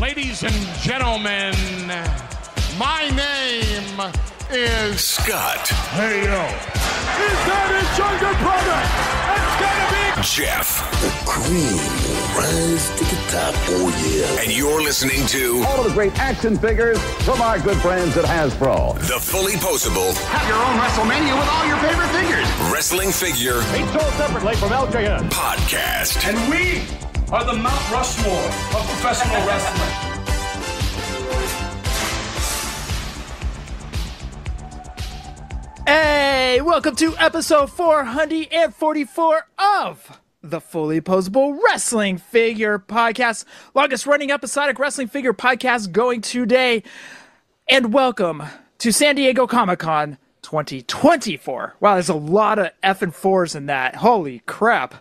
Ladies and gentlemen, my name is Scott. Hey, yo. Is that his younger brother? It's gonna be Jeff. The cream will rise to the top. Oh, yeah. And you're listening to all of the great action figures from our good friends at Hasbro. The Fullyposeable. Have your own WrestleMania with all your favorite figures. Wrestling figure. Each sold separately from LJN. Podcast. And we are the Mount Rushmore of professional wrestling. Hey, welcome to episode 444 of the Fullyposeable Wrestling Figure Podcast, longest running episodic wrestling figure podcast going today. And welcome to San Diego Comic-Con 2024. Wow, there's a lot of effing fours in that. Holy crap.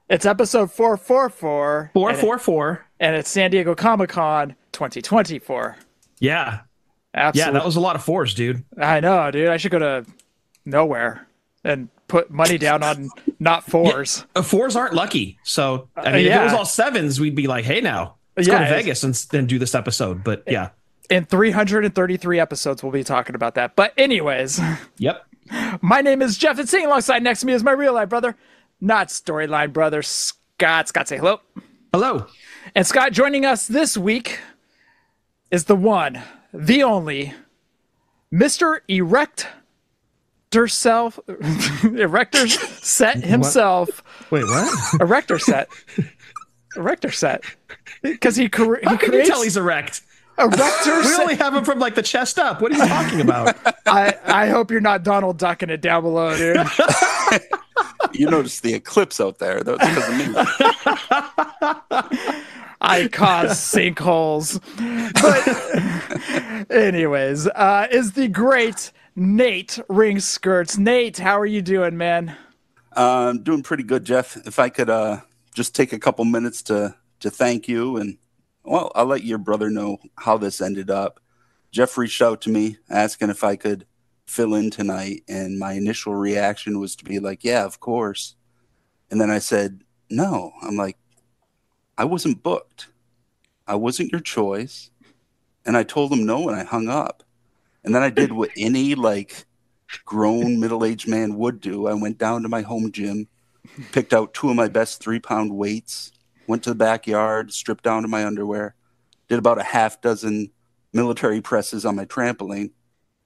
It's episode 444. 444. And it's San Diego Comic-Con 2024. Yeah. Absolutely. Yeah, that was a lot of fours, dude. I know, dude. I should go to nowhere and put money down on not fours. Yeah, fours aren't lucky. So, I mean, if it was all sevens, we'd be like, hey, now, let's go to Vegas and do this episode. But yeah. In 333 episodes, we'll be talking about that. But anyways. Yep. My name is Jeff, and sitting alongside next to me is my real life brother, not storyline brother, Scott. Scott, say hello. Hello. And Scott, joining us this week is the one, the only, Mr. Erector Set himself. What? Wait, what? Erector Set. Erector Set. Because he creates... How can you tell he's erect? Erector We only have him from like the chest up. What are you talking about? I hope you're not Donald Ducking it down below, dude. You noticed the eclipse out there. That's because of me. I cause sinkholes. But anyways, is the great Nate Ringskirts. Nate, how are you doing, man? I'm doing pretty good, Jeff. If I could just take a couple minutes to thank you. And, well, I'll let your brother know how this ended up. Jeff reached out to me asking if I could fill in tonight. And my initial reaction was to be like, yeah, of course. And then I said, no. I'm like, I wasn't booked. I wasn't your choice. And I told him no, and I hung up. And then I did what any grown middle-aged man would do. I went down to my home gym, picked out 2 of my best 3-pound weights, went to the backyard, stripped down to my underwear, did about a half dozen military presses on my trampoline.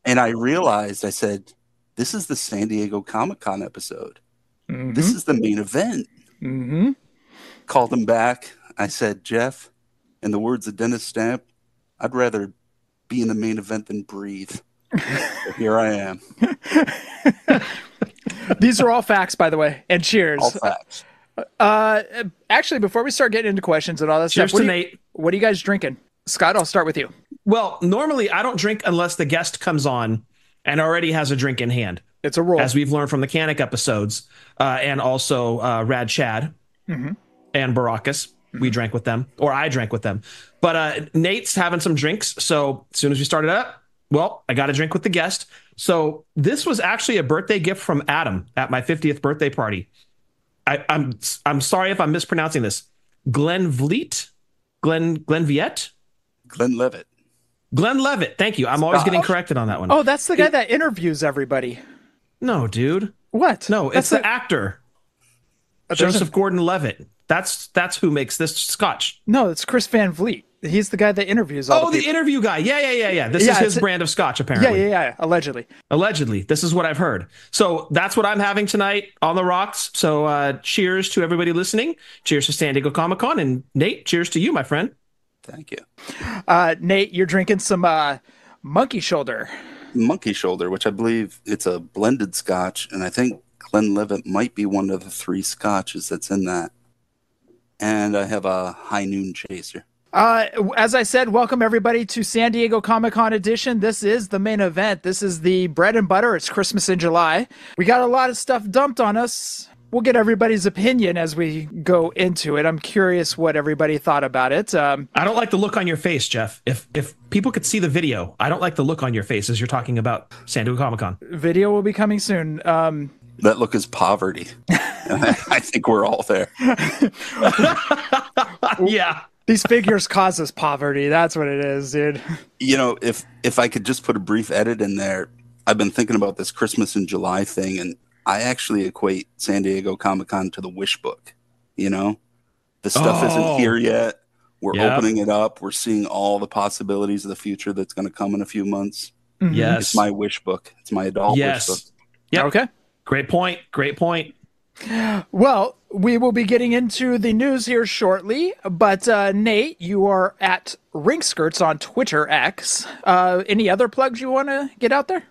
And I realized, I said, this is the San Diego Comic-Con episode. Mm-hmm. This is the main event. Mm-hmm. Called him back. I said, Jeff, in the words of Dennis Stamp, I'd rather be in the main event than breathe. So here I am. These are all facts, by the way, and cheers. All facts. Actually, before we start getting into questions and all that cheers stuff, to Nate. What are you guys drinking? Scott, I'll start with you. Well, normally I don't drink unless the guest comes on and already has a drink in hand. It's a rule. As we've learned from the Canic episodes, and also Rad Chad and Baracus. We drank with them, or I drank with them. But Nate's having some drinks. So as soon as we started up, well, I got a drink with the guest. So this was actually a birthday gift from Adam at my 50th birthday party. I'm sorry if I'm mispronouncing this. Glenn Levitt. Glenn Levitt. Thank you. I'm always getting corrected on that one. Oh, that's the guy that interviews everybody. No, dude. What? No, it's the actor. Joseph Gordon-Levitt. That's who makes this scotch. No, it's Chris Van Vliet. He's the guy that interviews all the interview guy. Yeah. This is his brand of scotch, apparently. Yeah. Allegedly. This is what I've heard. So that's what I'm having tonight on the rocks. So cheers to everybody listening. Cheers to San Diego Comic-Con. And Nate, cheers to you, my friend. Thank you. Nate, you're drinking some Monkey Shoulder. Monkey Shoulder, which I believe it's a blended scotch. And I think Glenn Levitt might be one of the 3 scotches that's in that. And I have a High Noon Chaser. As I said, welcome everybody to San Diego Comic-Con edition. This is the main event. This is the bread and butter. It's Christmas in July. We got a lot of stuff dumped on us. We'll get everybody's opinion as we go into it. I'm curious what everybody thought about it. I don't like the look on your face, Jeff. If people could see the video, I don't like the look on your face as you're talking about San Diego Comic-Con. Video will be coming soon. That look is poverty. I think we're all there. Yeah. These figures cause us poverty. That's what it is, dude. You know, if I could just put a brief edit in there, I've been thinking about this Christmas in July thing, and I actually equate San Diego Comic-Con to the wish book. You know, the stuff isn't here yet. We're opening it up. We're seeing all the possibilities of the future that's going to come in a few months. Mm-hmm. Yes. It's my wish book. It's my adult wish book. Yeah. Okay. Great point. Great point. Well, we will be getting into the news here shortly, but Nate, you are at Ringskirts on Twitter X. Any other plugs you want to get out there?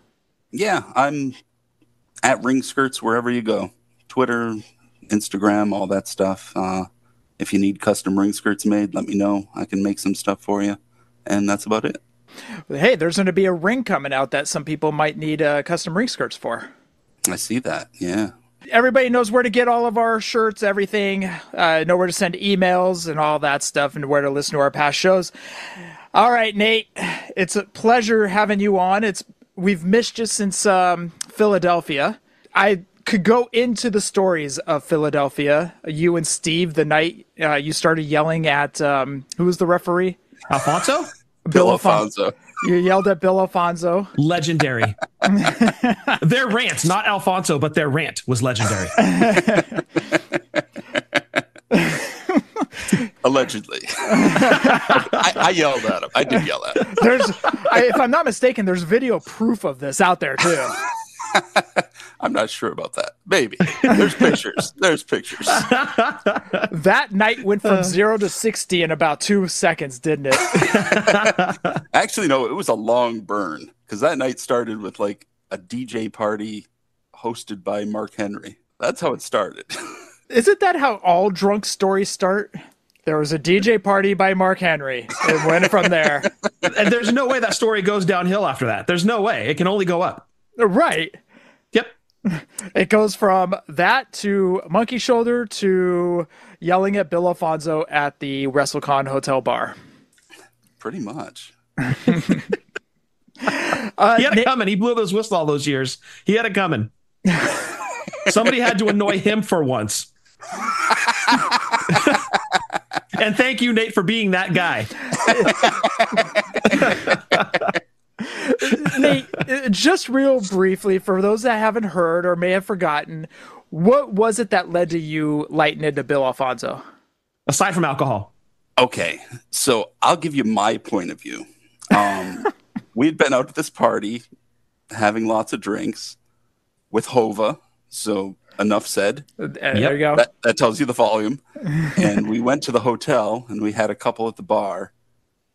Yeah, I'm at Ringskirts wherever you go. Twitter, Instagram, all that stuff. If you need custom ring skirts made, let me know. I can make some stuff for you. And that's about it. Hey, there's going to be a ring coming out that some people might need custom ring skirts for. I see that, yeah. Everybody knows where to get all of our shirts, everything, know where to send emails and all that stuff, and where to listen to our past shows. All right, Nate, it's a pleasure having you on. We've missed you since Philadelphia. I could go into the stories of Philadelphia. You and Steve, the night you started yelling at who was the referee? Alfonso? Bill Alfonso. You yelled at Bill Alfonso. Legendary. Their rant, not Alfonso, but their rant was legendary. Allegedly. I yelled at him. I did yell at him. If I'm not mistaken, there's video proof of this out there too. I'm not sure about that. Maybe. There's pictures. There's pictures. That night went from 0 to 60 in about 2 seconds, didn't it? Actually, no, it was a long burn because that night started with like a DJ party hosted by Mark Henry. That's how it started. Isn't that how all drunk stories start? There was a DJ party by Mark Henry. It went from there. And there's no way that story goes downhill after that. There's no way. It can only go up. Right. Yep. It goes from that to Monkey Shoulder to yelling at Bill Alfonso at the WrestleCon hotel bar. Pretty much. He had it coming. He blew those whistles all those years. He had it coming. Somebody had to annoy him for once. And thank you, Nate, for being that guy. Nate, just real briefly, for those that haven't heard or may have forgotten, what was it that led to you lighting into Bill Alfonso? Aside from alcohol. Okay, so I'll give you my point of view. We'd been out at this party having lots of drinks with Hova, so enough said. There you go. That tells you the volume. And we went to the hotel, and we had a couple at the bar,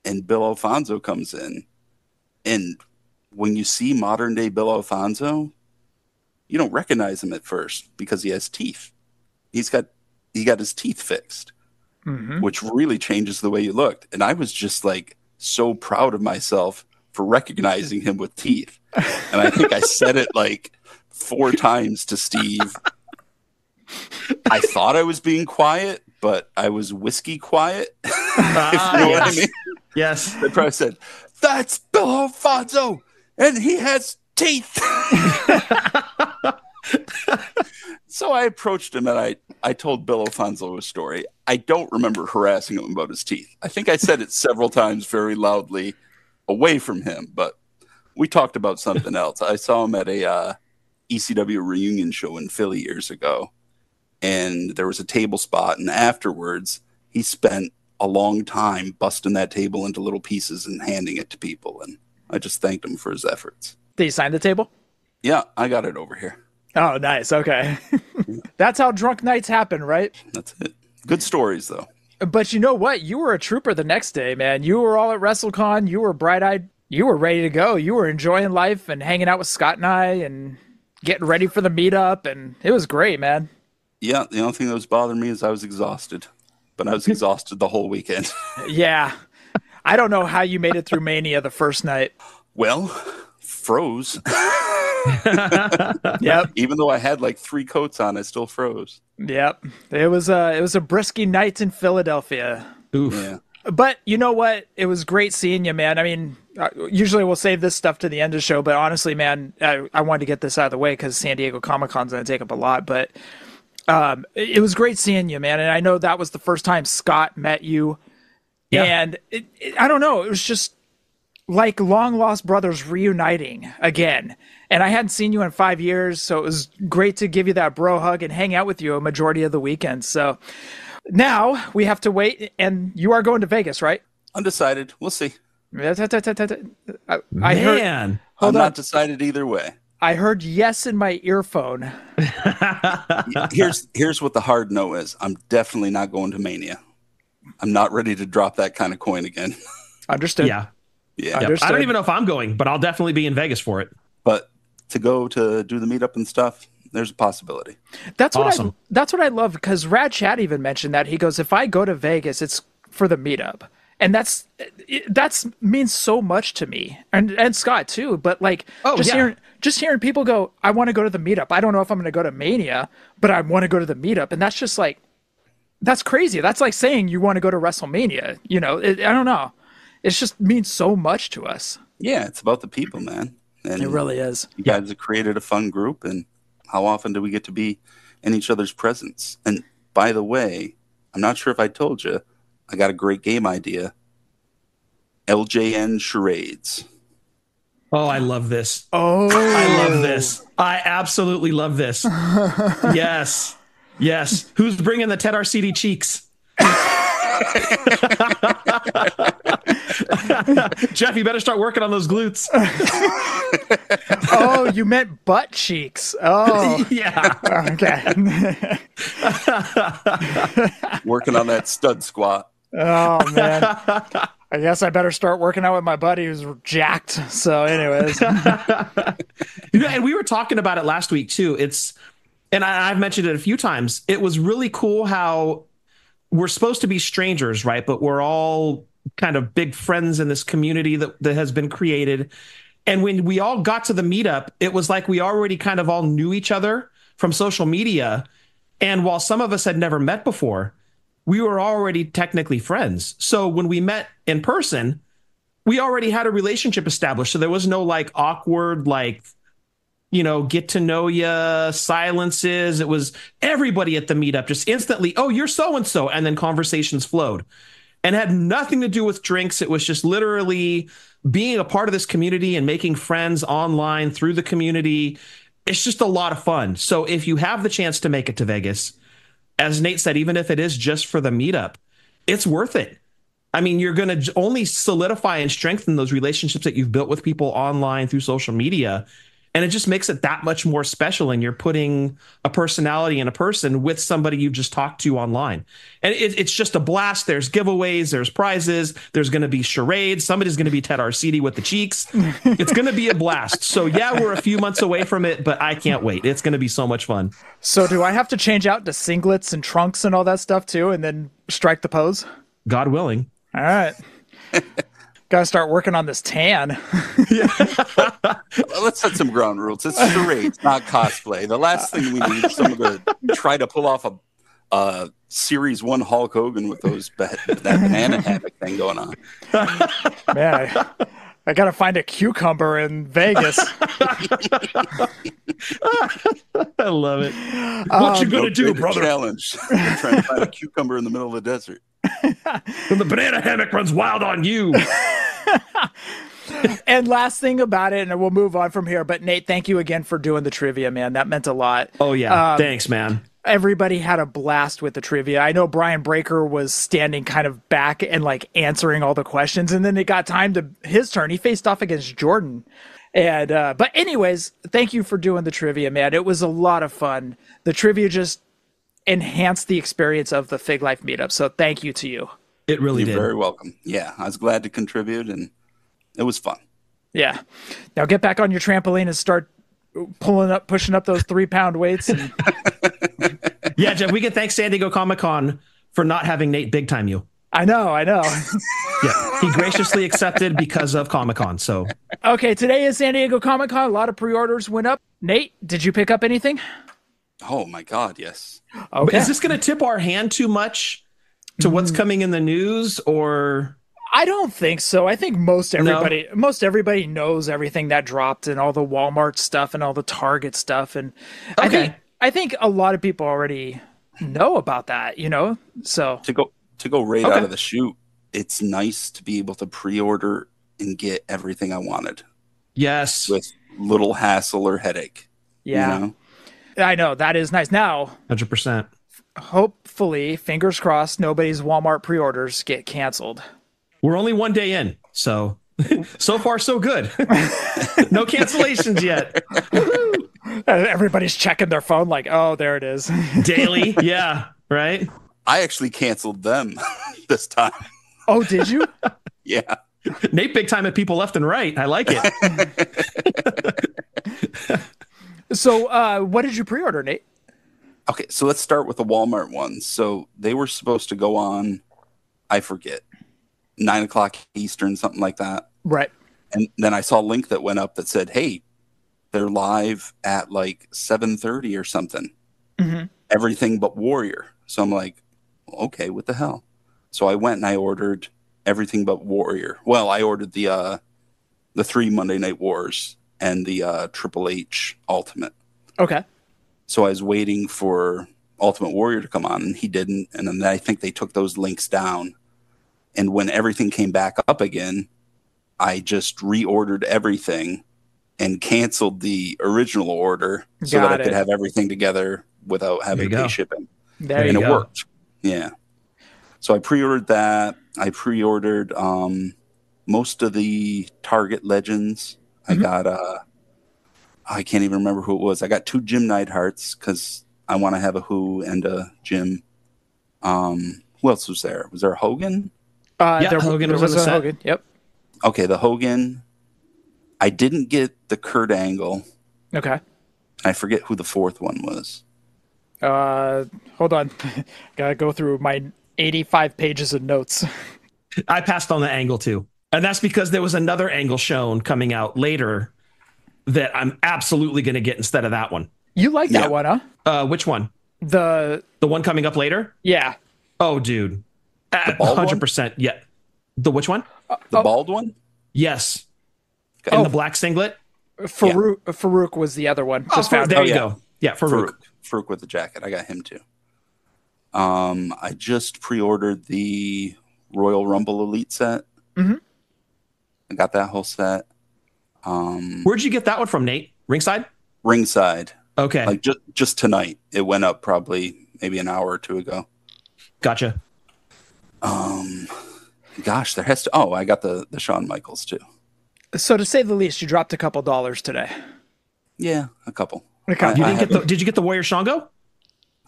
and Bill Alfonso comes in. And when you see modern day Bill Alfonso, you don't recognize him at first because he has teeth. He got his teeth fixed, which really changes the way you looked. And I was just like so proud of myself for recognizing him with teeth. And I think I said it like 4 times to Steve. I thought I was being quiet, but I was whiskey quiet. If you know what I mean? Yes. I probably said, "That's Bill Alfonso, and he has teeth." So I approached him, and I told Bill Alfonso a story. I don't remember harassing him about his teeth. I think I said it several times very loudly away from him, but we talked about something else. I saw him at a ECW reunion show in Philly years ago, and there was a table spot, and afterwards he spent a long time busting that table into little pieces and handing it to people, and I just thanked him for his efforts. Did you sign the table? Yeah, I got it over here. Oh, nice. Okay. That's how drunk nights happen, right? That's it. Good stories, though. But you know what? You were a trooper the next day, man. You were all at WrestleCon. You were bright-eyed. You were ready to go. You were enjoying life and hanging out with Scott and I and getting ready for the meetup, and it was great, man. Yeah, the only thing that was bothering me is I was exhausted. But I was exhausted the whole weekend. Yeah. I don't know how you made it through Mania the first night. Well, froze. Yep. Even though I had like 3 coats on, I still froze. Yep. It was a brisky night in Philadelphia. Oof. Yeah. But you know what? It was great seeing you, man. I mean, usually we'll save this stuff to the end of the show, but honestly, man, I wanted to get this out of the way because San Diego Comic-Con's going to take up a lot, but it was great seeing you, man. And I know that was the first time Scott met you Yeah. And I don't know, it was just like long lost brothers reuniting again. And I hadn't seen you in 5 years, so it was great to give you that bro hug and hang out with you a majority of the weekend. So now we have to wait, and you are going to Vegas, right? Undecided. We'll see. I heard, I'm not decided either way. I heard yes in my earphone. Here's what the hard no is. I'm definitely not going to Mania. I'm not ready to drop that kind of coin again. Understood. Yeah. Understood. I don't even know if I'm going, but I'll definitely be in Vegas for it. But to go to do the meetup and stuff, there's a possibility. That's what Awesome. that's what I love, because Rad Chad even mentioned that. He goes, if I go to Vegas, it's for the meetup. And that's means so much to me, and Scott too. But like, just hearing people go, I want to go to the meetup. I don't know if I'm going to go to Mania, but I want to go to the meetup, and that's just like, that's crazy. That's like saying you want to go to WrestleMania. You know, I don't know. It just means so much to us. Yeah, it's about the people, man. And it really is. You guys have created a fun group, and how often do we get to be in each other's presence? And by the way, I'm not sure if I told you, I got a great game idea. LJN charades. Oh, I love this. Oh, I love this. I absolutely love this. Yes. Yes. Who's bringing the Ted Arcidi cheeks? Jeff, you better start working on those glutes. Oh, you meant butt cheeks. Oh, yeah. Okay. Working on that stud squat. Oh man, I guess I better start working out with my buddy who's jacked. So, anyways, and we were talking about it last week too. And I've mentioned it a few times. It was really cool how we're supposed to be strangers, right? But we're all kind of big friends in this community that has been created. And when we all got to the meetup, it was like we already kind of all knew each other from social media. And while some of us had never met before, we were already technically friends. So when we met in person, we already had a relationship established. So there was no like awkward, like, you know, get to know ya silences. It was everybody at the meetup just instantly, oh, you're so-and-so. And then conversations flowed and had nothing to do with drinks. It was just literally being a part of this community and making friends online through the community. It's just a lot of fun. So if you have the chance to make it to Vegas, as Nate said, even if it is just for the meetup, it's worth it. I mean, you're going to only solidify and strengthen those relationships that you've built with people online through social media. And it just makes it that much more special. And you're putting a personality in a person with somebody you've just talked to online. And it's just a blast. There's giveaways, there's prizes, there's going to be charades. Somebody's going to be Ted Arcidi with the cheeks. It's going to be a blast. So yeah, we're a few months away from it, but I can't wait. It's going to be so much fun. So do I have to change out to singlets and trunks and all that stuff too, and then strike the pose? God willing. All right. Gotta start working on this tan. Let's set some ground rules. It's charades, not cosplay. The last thing we need is someone to try to pull off a Series 1 Hulk Hogan with that banana hammock thing going on. Man, I gotta find a cucumber in Vegas. I love it. What you gonna do, brother? Challenge. Trying to find a cucumber in the middle of the desert. And the banana hammock runs wild on you. And last thing about it, and we'll move on from here, but Nate, thank you again for doing the trivia, man. That meant a lot. Oh, yeah. Thanks, man. Everybody had a blast with the trivia. I know Brian Breaker was standing kind of back and like answering all the questions, and then it got time to his turn. He faced off against Jordan. And but anyways, thank you for doing the trivia, man. It was a lot of fun. The trivia just enhanced the experience of the Fig Life meetup. So thank you to you. It really did. You're very welcome. Yeah, I was glad to contribute, and it was fun. Yeah. Now get back on your trampoline and start pushing up those 3-pound weights. And... Yeah, Jeff, we can thank San Diego Comic-Con for not having Nate big time you. I know. Yeah, he graciously accepted because of Comic-Con. So okay, today is San Diego Comic-Con. A lot of pre-orders went up. Nate, did you pick up anything? Oh my God, yes. Okay. Is this going to tip our hand too much to what's coming in the news, or? I don't think so. I think most everybody knows everything that dropped and all the Walmart stuff and all the Target stuff, and okay. I think a lot of people already know about that, you know. So to go right out of the chute, it's nice to be able to pre-order and get everything I wanted Yes. with little hassle or headache. Yeah. You know? I know, that is nice. Now, 100%. hopefully, fingers crossed, nobody's Walmart pre-orders get canceled. We're only one day in, so so far so good. No cancellations yet. Everybody's checking their phone like, oh, there it is. Daily. Yeah. Right. I actually canceled them this time. Oh, did you? Yeah. Nate big time at people left and right. I like it. So what did you pre-order, Nate? Okay, so let's start with the Walmart ones. So they were supposed to go on, I forget, 9:00 Eastern, something like that. Right. And then I saw a link that went up that said, hey, they're live at like 7:30 or something. Mm-hmm. Everything but Warrior. So I'm like, okay, what the hell? So I went and I ordered everything but Warrior. Well, I ordered the 3 Monday Night Wars and the Triple H Ultimate. Okay. So I was waiting for Ultimate Warrior to come on, and he didn't. And then I think they took those links down. And when everything came back up again, I just reordered everything and canceled the original order so that I could have everything together without having to pay shipping. There and you it go. worked. Yeah. So I pre-ordered that. I pre-ordered most of the Target Legends. I got I can't even remember who it was. I got 2 Jim Neidharts because I want to have a Who and a Jim. Who else was there? Was there a Hogan? Hogan was in the set. Hogan. Yep. Okay, the Hogan. I didn't get the Kurt Angle. Okay. I forget who the 4th one was. Hold on. Gotta go through my 85 pages of notes. I passed on the Angle too. And that's because there was another Angle shown coming out later that I'm absolutely going to get instead of that one. You like that one, huh? Which one? The one coming up later? Yeah. Oh, dude. The bald 100%. One? Yeah. The which one? The bald one? Yes. Okay. In the black singlet? Farouk was the other one. Just found there it. you go. Yeah, Farouk. Farouk with the jacket. I got him too. I just pre-ordered the Royal Rumble Elite set. Mm-hmm. I got that whole set. Where'd you get that one from, Nate? Ringside? Ringside. Okay. Like just tonight. It went up probably maybe an hour or two ago. Gotcha. Gosh, there has to. Oh, I got the Shawn Michaels too. So to say the least, you dropped a couple dollars today. Yeah, a couple. Did you get the Warrior Shango?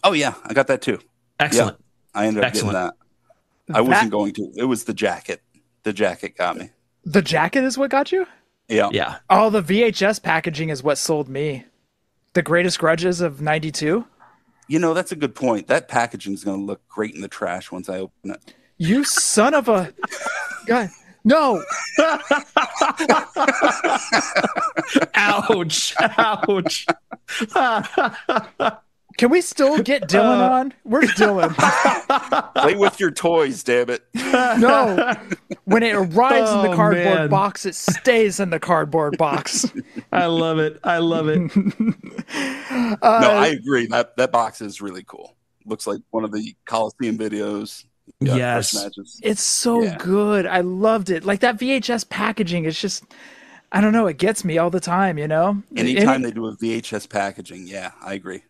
Oh yeah, I got that too. Excellent. Yeah, I ended up getting that. I wasn't going to. It was the jacket. The jacket got me. The jacket is what got you? Yeah. Yeah. Oh, the VHS packaging is what sold me. The Greatest Grudges of '92. You know, that's a good point. That packaging is going to look great in the trash once I open it. You son of a God. No. Ouch. Ouch. Can we still get Dylan on? Where's Dylan? Play with your toys, damn it. No. When it arrives in the cardboard box, it stays in the cardboard box. I love it. I love it. No, I agree. That box is really cool. Looks like one of the Coliseum videos. Yes. Matches. It's so good. I loved it. Like that VHS packaging, it's just, I don't know, it gets me all the time, you know? Anytime they do a VHS packaging, yeah, I agree.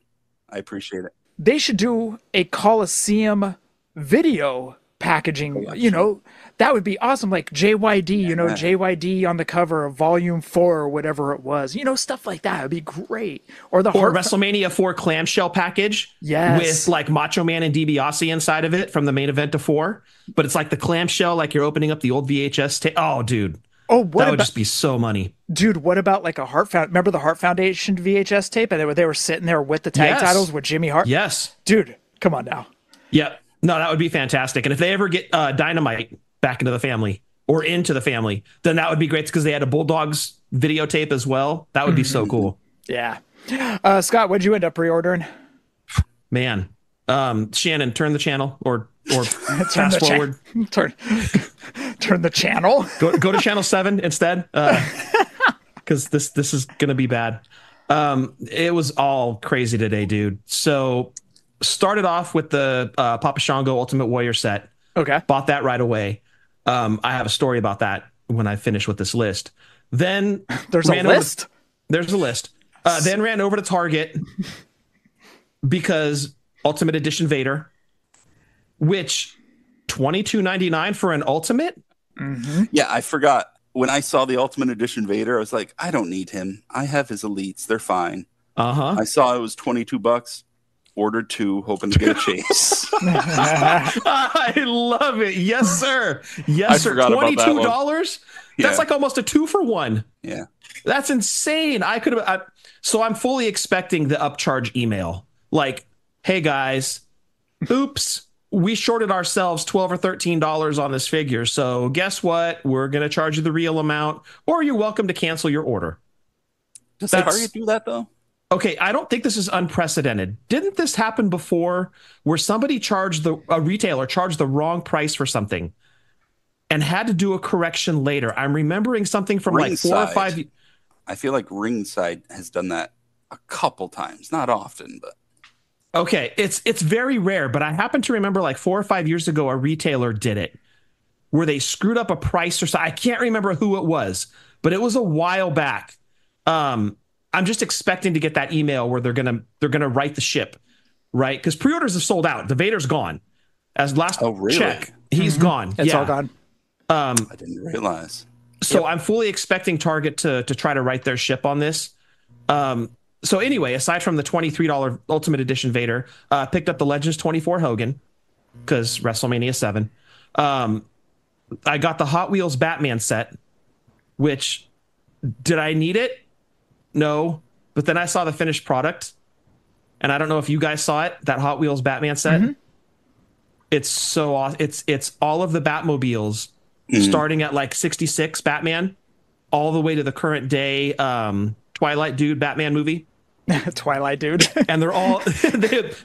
I appreciate it. They should do a Coliseum video packaging, you know, that would be awesome. Like JYD, you know, JYD on the cover of Volume 4 or whatever it was, you know, stuff like that would be great. Or WrestleMania 4 clamshell package. Yes. With like Macho Man and DiBiase inside of it from the main event of 4. But it's like the clamshell, like you're opening up the old VHS tape. Oh, dude. Oh, that would just be so money. Dude, what about like a remember the Hart Foundation VHS tape? And they were sitting there with the tag titles with Jimmy Hart? Yes. Dude, come on now. Yeah. No, that would be fantastic. And if they ever get Dynamite back into the family or into the family, then that would be great because they had a Bulldogs videotape as well. That would be so cool. Yeah. Scott, what'd you end up pre-ordering? Man. Shannon, turn the channel or fast forward. Turn the channel. Go to channel 7 instead. Because this is gonna be bad. It was all crazy today, dude. So started off with the Papa Shango Ultimate Warrior set. Okay. Bought that right away. I have a story about that when I finish with this list. Then There's a list? There's a list. Then ran over to Target because Ultimate Edition Vader, which $22.99 for an Ultimate? Mm-hmm. Yeah, I forgot. When I saw the Ultimate Edition Vader, I was like, I don't need him. I have his elites. They're fine. Uh-huh. I saw it was $22. Ordered 2, hoping to get a chase. I love it. Yes, sir. Yes, sir. $22? That's like almost a 2-for-1. Yeah. That's insane. So I'm fully expecting the upcharge email. Like, hey guys, oops, we shorted ourselves $12 or $13 on this figure. So guess what? We're going to charge you the real amount, or you're welcome to cancel your order. Does Target do that though? Okay, I don't think this is unprecedented. Didn't this happen before where somebody a retailer charged the wrong price for something and had to do a correction later? I'm remembering something from Ringside. like 4 or 5. I feel like Ringside has done that a couple times, not often, but. Okay, it's very rare, but I happen to remember like 4 or 5 years ago, a retailer did it where they screwed up a price or so. I can't remember who it was, but it was a while back. I'm just expecting to get that email where they're gonna right the ship, right? Because pre-orders have sold out. The Vader's gone. As last check, he's gone. It's all gone. I didn't realize. So I'm fully expecting Target to try to right their ship on this. So anyway, aside from the $23 Ultimate Edition Vader, picked up the Legends 24 Hogan because WrestleMania 7. I got the Hot Wheels Batman set, which did I need it? No, but then I saw the finished product, and I don't know if you guys saw it, that Hot Wheels Batman set. Mm-hmm. It's so awesome. It's all of the Batmobiles, starting at like 66 Batman, all the way to the current day Twilight Dude Batman movie. Twilight Dude. And they're all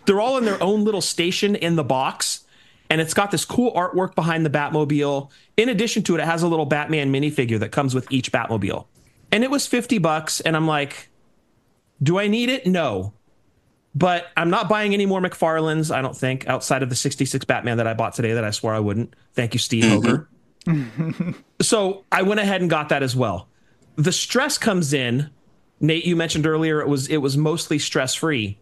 they're all in their own little station in the box, and it's got this cool artwork behind the Batmobile. In addition to it, it has a little Batman minifigure that comes with each Batmobile. And it was $50, and I'm like, do I need it? No. But I'm not buying any more McFarlanes, I don't think, outside of the 66 Batman that I bought today that I swore I wouldn't. Thank you, Steve Hoger. So I went ahead and got that as well. The stress comes in. Nate, you mentioned earlier it was mostly stress-free.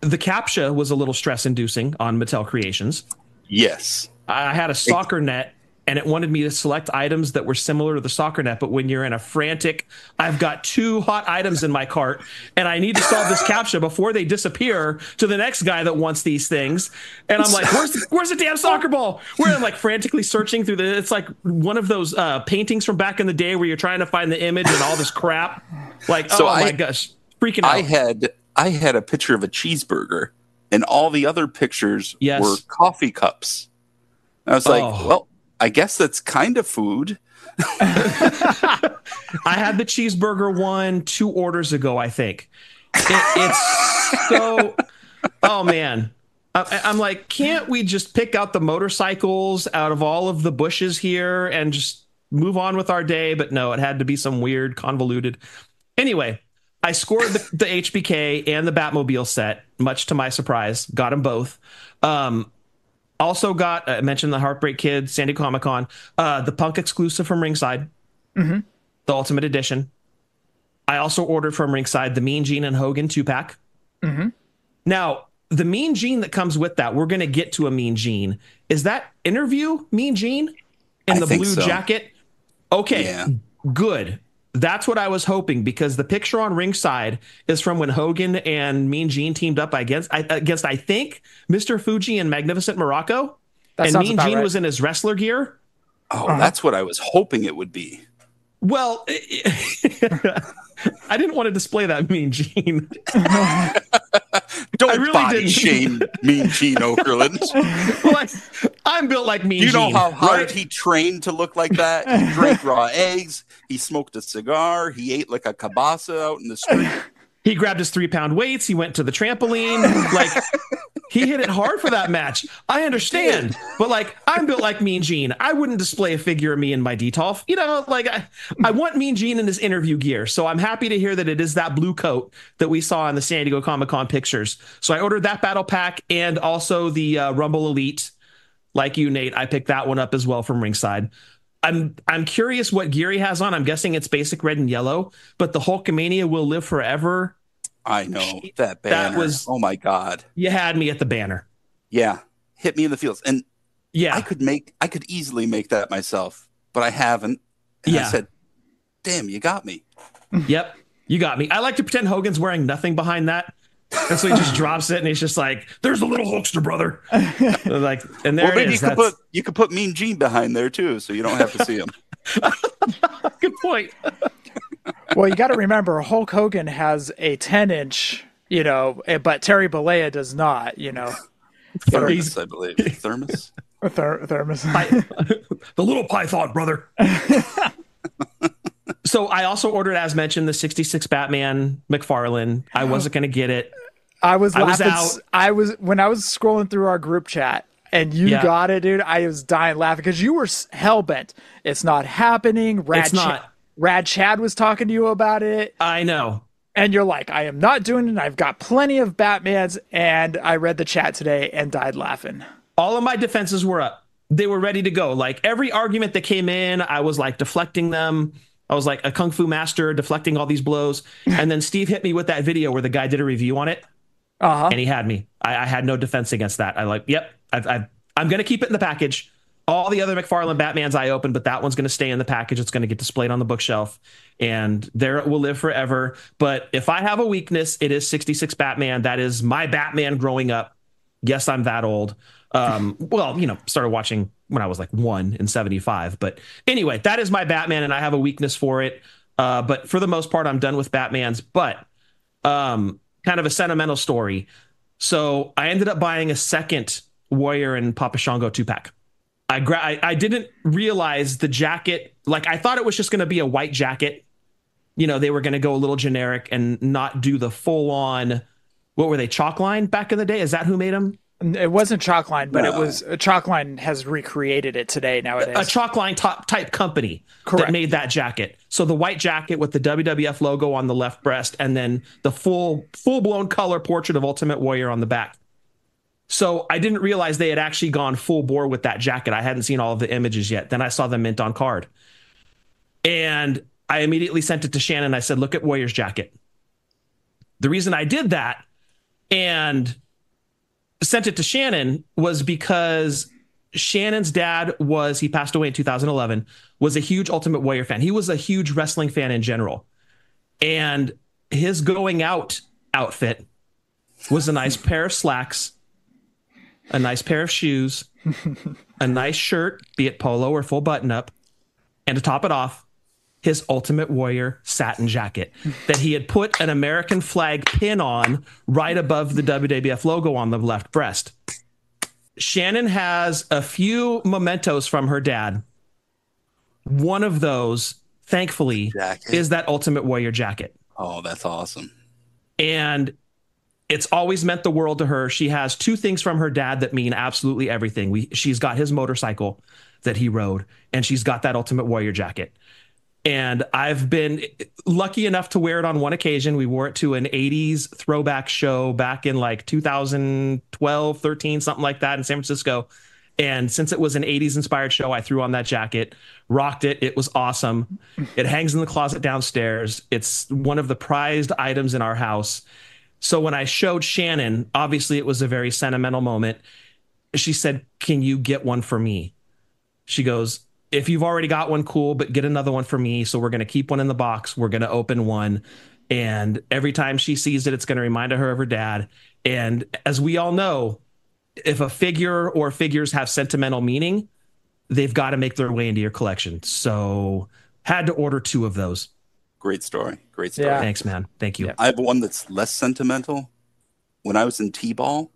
The CAPTCHA was a little stress-inducing on Mattel Creations. Yes. I had a soccer net, and it wanted me to select items that were similar to the soccer net, but when you're in a frantic, I've got 2 hot items in my cart, and I need to solve this CAPTCHA before they disappear to the next guy that wants these things. And I'm like, where's the damn soccer ball? Where I'm like frantically searching through it's like one of those paintings from back in the day where you're trying to find the image and all this crap. Like, so my gosh, freaking out. I had a picture of a cheeseburger, and all the other pictures were coffee cups. I was like, well, I guess that's kind of food. I had the cheeseburger one 2 orders ago, I think. It's so, oh man. I'm like, can't we just pick out the motorcycles out of all of the bushes here and just move on with our day? But no, it had to be some weird, convoluted. Anyway, I scored the HBK and the Batmobile set, much to my surprise. Got them both. Also got, I mentioned the Heartbreak Kid, San Diego Comic-Con, the Punk exclusive from Ringside, the Ultimate Edition. I also ordered from Ringside the Mean Gene and Hogan 2-pack. Now, the Mean Gene that comes with that, we're going to get to a Mean Gene. Is that Interview Mean Gene in the blue jacket? Okay, good. That's what I was hoping, because the picture on Ringside is from when Hogan and Mean Gene teamed up against I think, Mr. Fuji and Magnificent Morocco. And Mean Gene was in his wrestler gear. Oh, that's what I was hoping it would be. Well, I didn't want to display that Mean Gene. Don't body shame Mean Gene Okerlund. Well, I'm built like Mean Gene. Do you know how hard he trained to look like that? He drank raw eggs. He smoked a cigar. He ate like a kielbasa out in the street. He grabbed his 3-pound weights. He went to the trampoline. Like, he hit it hard for that match. I understand. But, like, I'm built like Mean Gene. I wouldn't display a figure of me in my Detolf. You know, like, I want Mean Gene in his interview gear. So I'm happy to hear that it is that blue coat that we saw in the San Diego Comic-Con pictures. So I ordered that battle pack and also the Rumble Elite. like you, Nate, I picked that one up as well from ringside. I'm curious what gear he has on. I'm guessing it's basic red and yellow, but the Hulkamania Will Live Forever. I know that banner. That was, oh my God. You had me at the banner. Yeah. Hit me in the feels. And yeah, I could easily make that myself, but I haven't. And I said, damn, you got me. Yep. You got me. I like to pretend Hogan's wearing nothing behind that. And so he just drops it and he's just like, there's a little Hulkster, brother. Like, and there it is. You could put Mean Gene behind there too, so you don't have to see him. Good point. Well, you got to remember, Hulk Hogan has a 10-inch, but Terry Bollea does not, Thermos, I believe. Thermos? Thermos. The little Python, brother. So I also ordered, as mentioned, the 66 Batman McFarlane. I wasn't going to get it. I was when I was scrolling through our group chat and you got it, dude. I was dying laughing because you were hellbent. It's not happening. Rad Chad was talking to you about it. I know. And you're like, I am not doing it. I've got plenty of Batmans. And I read the chat today and died laughing. All of my defenses were up. They were ready to go. Like every argument that came in, I was like deflecting them. I was like a kung fu master deflecting all these blows. And then Steve hit me with that video where the guy did a review on it. And he had me. I had no defense against that. I'm going to keep it in the package. All the other McFarlane Batmans I opened, but that one's going to stay in the package. It's going to get displayed on the bookshelf and there it will live forever. But if I have a weakness, it is 66 Batman. That is my Batman growing up. Yes, I'm that old. Started watching when I was like 1 in 75. But anyway, that is my Batman and I have a weakness for it. But for the most part, I'm done with Batmans. But kind of a sentimental story. So I ended up buying a second Warrior and Papa Shango 2-pack. I didn't realize the jacket. Like I thought it was just going to be a white jacket. They were going to go a little generic and not do the full on. What were they? Chalkline back in the day? Is that who made them? It wasn't Chalkline, but it was Chalkline has recreated it today nowadays. A Chalkline type company Correct. That made that jacket. So the white jacket with the WWF logo on the left breast and then the full blown color portrait of Ultimate Warrior on the back. So I didn't realize they had actually gone full bore with that jacket. I hadn't seen all of the images yet. Then I saw the mint on card. And I immediately sent it to Shannon. I said, look at Warrior's jacket. The reason I did that and sent it to Shannon was because Shannon's dad he passed away in 2011, was a huge Ultimate Warrior fan. He was a huge wrestling fan in general. And his going out outfit was a nice pair of slacks, a nice pair of shoes, a nice shirt, be it polo or full button up, and to top it off, his Ultimate Warrior satin jacket that he had put an American flag pin on right above the WWF logo on the left breast. Shannon has a few mementos from her dad. One of those, thankfully, is that Ultimate Warrior jacket. Oh, that's awesome. And it's always meant the world to her. She has 2 things from her dad that mean absolutely everything. She's got his motorcycle that he rode, and she's got that Ultimate Warrior jacket. And I've been lucky enough to wear it on one occasion. We wore it to an 80s throwback show back in like 2012, 13, something like that in San Francisco. And since it was an 80s inspired show, I threw on that jacket, rocked it. It was awesome. It hangs in the closet downstairs. It's one of the prized items in our house. So when I showed Shannon, obviously it was a very sentimental moment. She said, can you get one for me? She goes, if you've already got one, cool, but get another one for me. So we're going to keep one in the box. We're going to open one. And every time she sees it, it's going to remind her of her dad. And as we all know, if a figure or figures have sentimental meaning, they've got to make their way into your collection. So had to order 2 of those. Great story. Great story. Yeah. Thanks, man. Thank you. Yeah. I have one that's less sentimental. When I was in T-ball,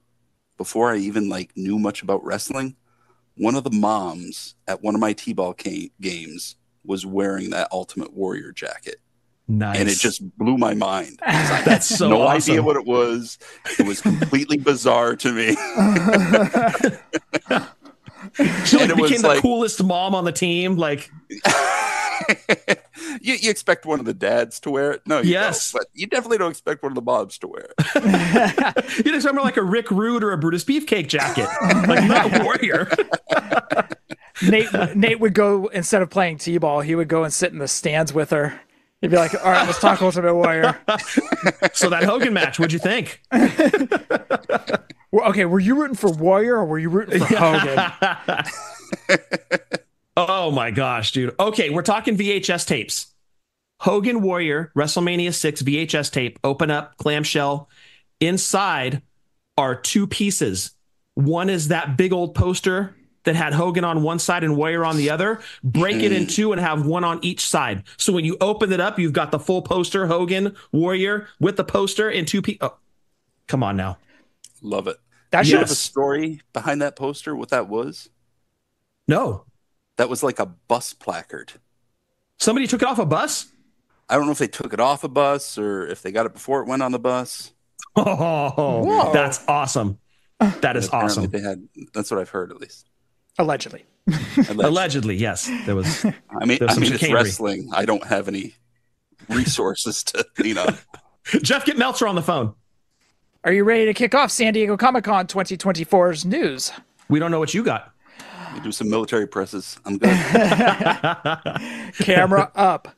before I even knew much about wrestling, one of the moms at one of my T-ball games was wearing that Ultimate Warrior jacket. Nice. And it just blew my mind. That's so no awesome. idea what it was. It was completely bizarre to me. She became the coolest mom on the team. You expect one of the dads to wear it? No, you Yes. don't. But you definitely don't expect one of the moms to wear it. You'd expect more like a Rick Rude or a Brutus Beefcake jacket, like not a warrior. Nate would go, instead of playing t-ball, he would go and sit in the stands with her. He'd be like, all right, let's talk Ultimate Warrior. So that Hogan match, what'd you think? Well, okay, were you rooting for Warrior or were you rooting for Hogan? Oh my gosh, dude. Okay, we're talking VHS tapes. Hogan Warrior, WrestleMania 6 VHS tape, open up, clamshell. Inside are two pieces. One is that big old poster that had Hogan on one side and Warrior on the other. Break it in two and have one on each side. So when you open it up, you've got the full poster, Hogan, Warrior, with the poster in two pieces. Oh, come on now. Love it. That You should have a story behind that poster, what that was? No. That was like a bus placard. Somebody took it off a bus? I don't know if they took it off a bus or if they got it before it went on the bus. Oh, that's awesome. That is Apparently awesome. They had, that's what I've heard, at least. Allegedly. Allegedly, yes. There was. I mean, some it's chicanery. wrestling. I don't have any resources to, Jeff, get Meltzer on the phone. Are you ready to kick off San Diego Comic-Con 2024's news? We don't know what you got. do some military presses. I'm good. Camera up.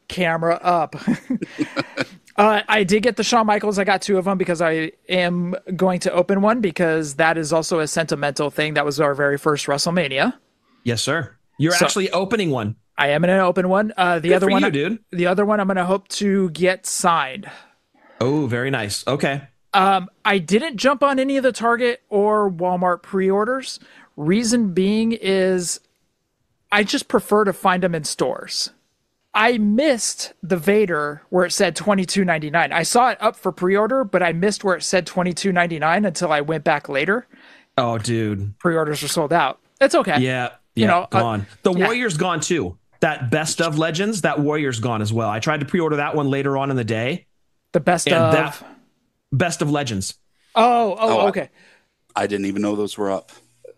I did get the Shawn Michaels. I got two of them because I am going to open one because that is also a sentimental thing. That was our very first WrestleMania. Yes, sir. You're actually opening one. I am going to open one. The Good other for one, you, dude. The other one, I'm going to hope to get signed. Oh, very nice. Okay. I didn't jump on any of the Target or Walmart pre-orders. Reason being is I just prefer to find them in stores. I missed the Vader where it said $22.99. I saw it up for pre-order, but I missed where it said $22.99 until I went back later. Oh, dude. Pre-orders are sold out. It's okay. Yeah. You know, gone. The Warrior's gone too. That Best of Legends, that Warrior's gone as well. I tried to pre-order that one later on in the day. The Best And of... Best of Legends. Oh, okay. I didn't even know those were up.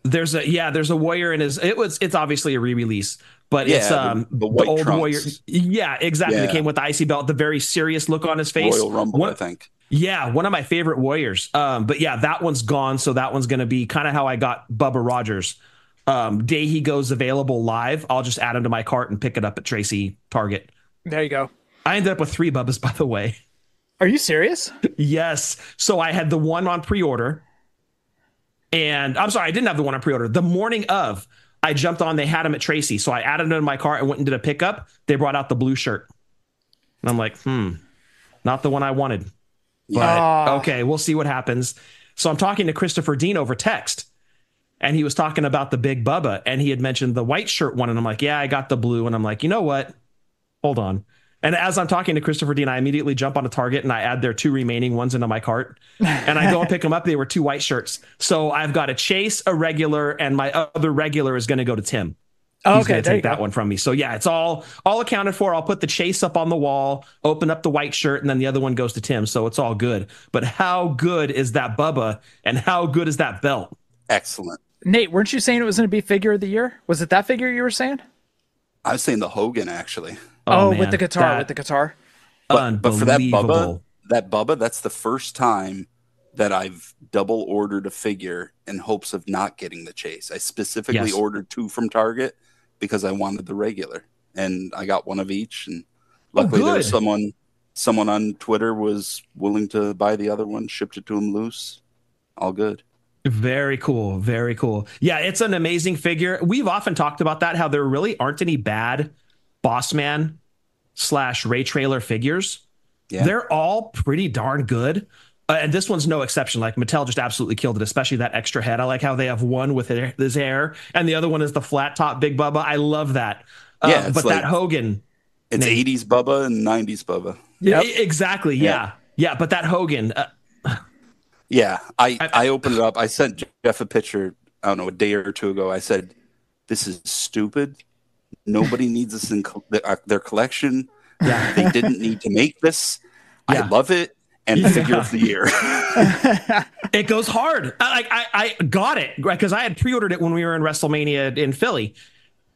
There's a Warrior in his. It's obviously a re-release, but it's the white old trunks. Warrior. Yeah, exactly. Yeah. It came with the icy belt, the very serious look on his face. Royal Rumble, I think. Yeah, one of my favorite Warriors. But yeah, that one's gone. So that one's going to be kind of how I got Bubba Rogers. Day he goes available live, I'll just add him to my cart and pick it up at Tracy Target. There you go. I ended up with 3 Bubbas, by the way. Are you serious? Yes. So I had the one on pre-order. And I'm sorry, I didn't have the one on pre-order. The morning of, I jumped on, they had them at Tracy. So I added them to my cart and went and did a pickup. They brought out the blue shirt. And I'm like, not the one I wanted. But okay, we'll see what happens. So I'm talking to Christopher Dean over text. And he was talking about the Big Bubba. And he had mentioned the white shirt one. And I'm like, yeah, I got the blue. And I'm like, you know what? Hold on. And as I'm talking to Christopher Dean, I immediately jump on a Target and I add their 2 remaining ones into my cart. And I go and pick them up. They were 2 white shirts. So I've got a Chase, a regular, and my other regular is going to go to Tim. He's going to take that one from me. So yeah, it's all accounted for. I'll put the Chase up on the wall, open up the white shirt, and then the other one goes to Tim. So it's all good. But how good is that Bubba and how good is that belt? Excellent. Nate, weren't you saying it was going to be figure of the year? Was it that figure you were saying? I was saying the Hogan, actually. Oh, man, with the guitar, But for that Bubba, that's the first time that I've double ordered a figure in hopes of not getting the Chase. I specifically ordered 2 from Target because I wanted the regular, and I got one of each. And luckily, there was someone on Twitter was willing to buy the other one, shipped it to him loose. All good. Very cool. Very cool. Yeah, it's an amazing figure. We've often talked about that, how there really aren't any bad Bossman / Ray Trailer figures. Yeah. They're all pretty darn good. And this one's no exception. Like Mattel just absolutely killed it, especially that extra head. I like how they have one with his hair and the other one is the flat top Big Bubba. I love that. Yeah, but like, that Hogan. It's 80s Bubba and 90s Bubba. Yeah, exactly. Yeah. But that Hogan. Yeah, I opened it up. I sent Jeff a picture, I don't know, a day or 2 ago. I said, this is stupid. Nobody needs this in their collection. Yeah. They didn't need to make this. Yeah. I love it. And figure of the year. It goes hard. I got it because I had pre-ordered it when we were in WrestleMania in Philly.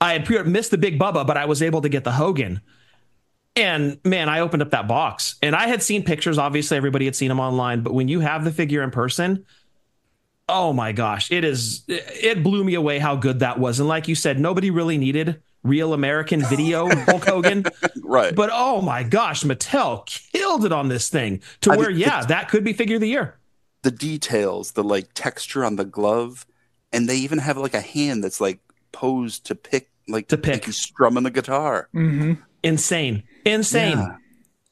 I had missed the Big Bubba, but I was able to get the Hogan. And man, I opened up that box and I had seen pictures. Obviously, everybody had seen them online. But when you have the figure in person, oh my gosh, it blew me away how good that was. And like you said, nobody really needed real American video Hulk Hogan. Right. But oh my gosh, Mattel killed it on this thing that could be figure of the year. The details, the like texture on the glove, and they even have like a hand that's like posed to pick. Like he's strumming the guitar. Mm-hmm. Insane.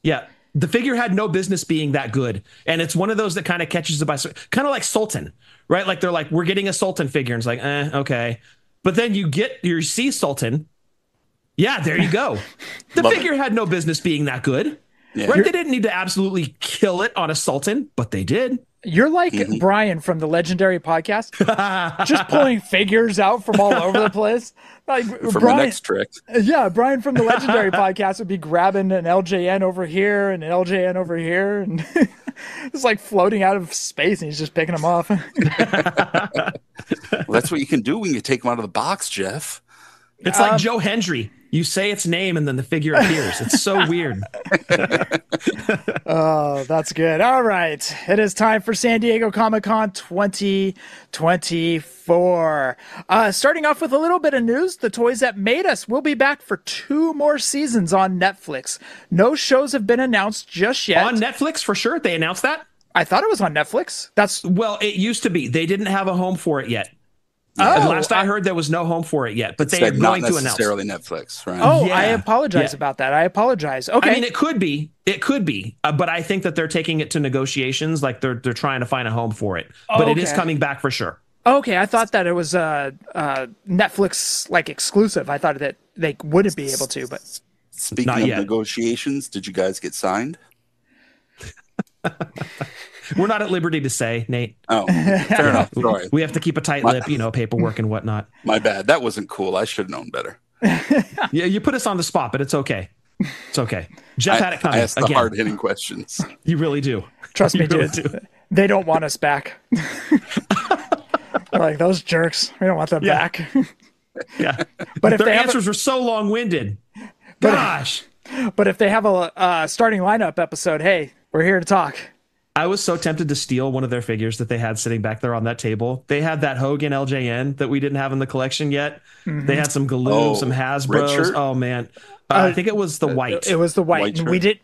Yeah. The figure had no business being that good. And it's one of those that kind of catches the by, kind of like Sultan, right? Like they're like, we're getting a Sultan figure. And it's like, okay. But then you see Sultan. Yeah, there you go. The figure had no business being that good. Yeah. Right? They didn't need to absolutely kill it on a Sultan, but they did. You're like Brian from the Legendary podcast, just pulling figures out from all over the place. Like from the next trick. Yeah, Brian from the Legendary podcast would be grabbing an LJN over here and an LJN over here, and it's like floating out of space, and he's just picking them off. Well, that's what you can do when you take them out of the box, Jeff. It's like Joe Hendry. You say its name and then the figure appears. It's so weird. Oh, that's good. All right. It is time for San Diego Comic-Con 2024. Starting off with a little bit of news, The Toys That Made Us will be back for 2 more seasons on Netflix. No shows have been announced just yet. On Netflix, for sure? They announced that? I thought it was on Netflix. Well, it used to be. They didn't have a home for it yet. Last I heard, there was no home for it yet, but they are going to announce. Not necessarily Netflix, right? Oh, yeah. I apologize about that. I apologize. Okay. I mean, it could be, but I think that they're taking it to negotiations, like they're trying to find a home for it. But it is coming back for sure. Okay, I thought that it was Netflix like exclusive. I thought that they wouldn't be able to, but speaking of negotiations, did you guys get signed? We're not at liberty to say, Nate. Oh, fair enough. Sorry. We have to keep a tight lip, paperwork and whatnot. My bad. That wasn't cool. I should have known better. Yeah, you put us on the spot, but it's okay. It's okay. Jeff had it coming. I ask the hard-hitting questions. You really do. Trust me, dude. They don't want us back. Like, those jerks. We don't want them back. Yeah. But if their answers were so long-winded. Gosh. But if they have a starting lineup episode, hey, we're here to talk. I was so tempted to steal one of their figures that they had sitting back there on that table. They had that Hogan LJN that we didn't have in the collection yet. Mm-hmm. They had some Galoob, some Hasbros. Oh man, I think it was the white. It was the white. And we didn't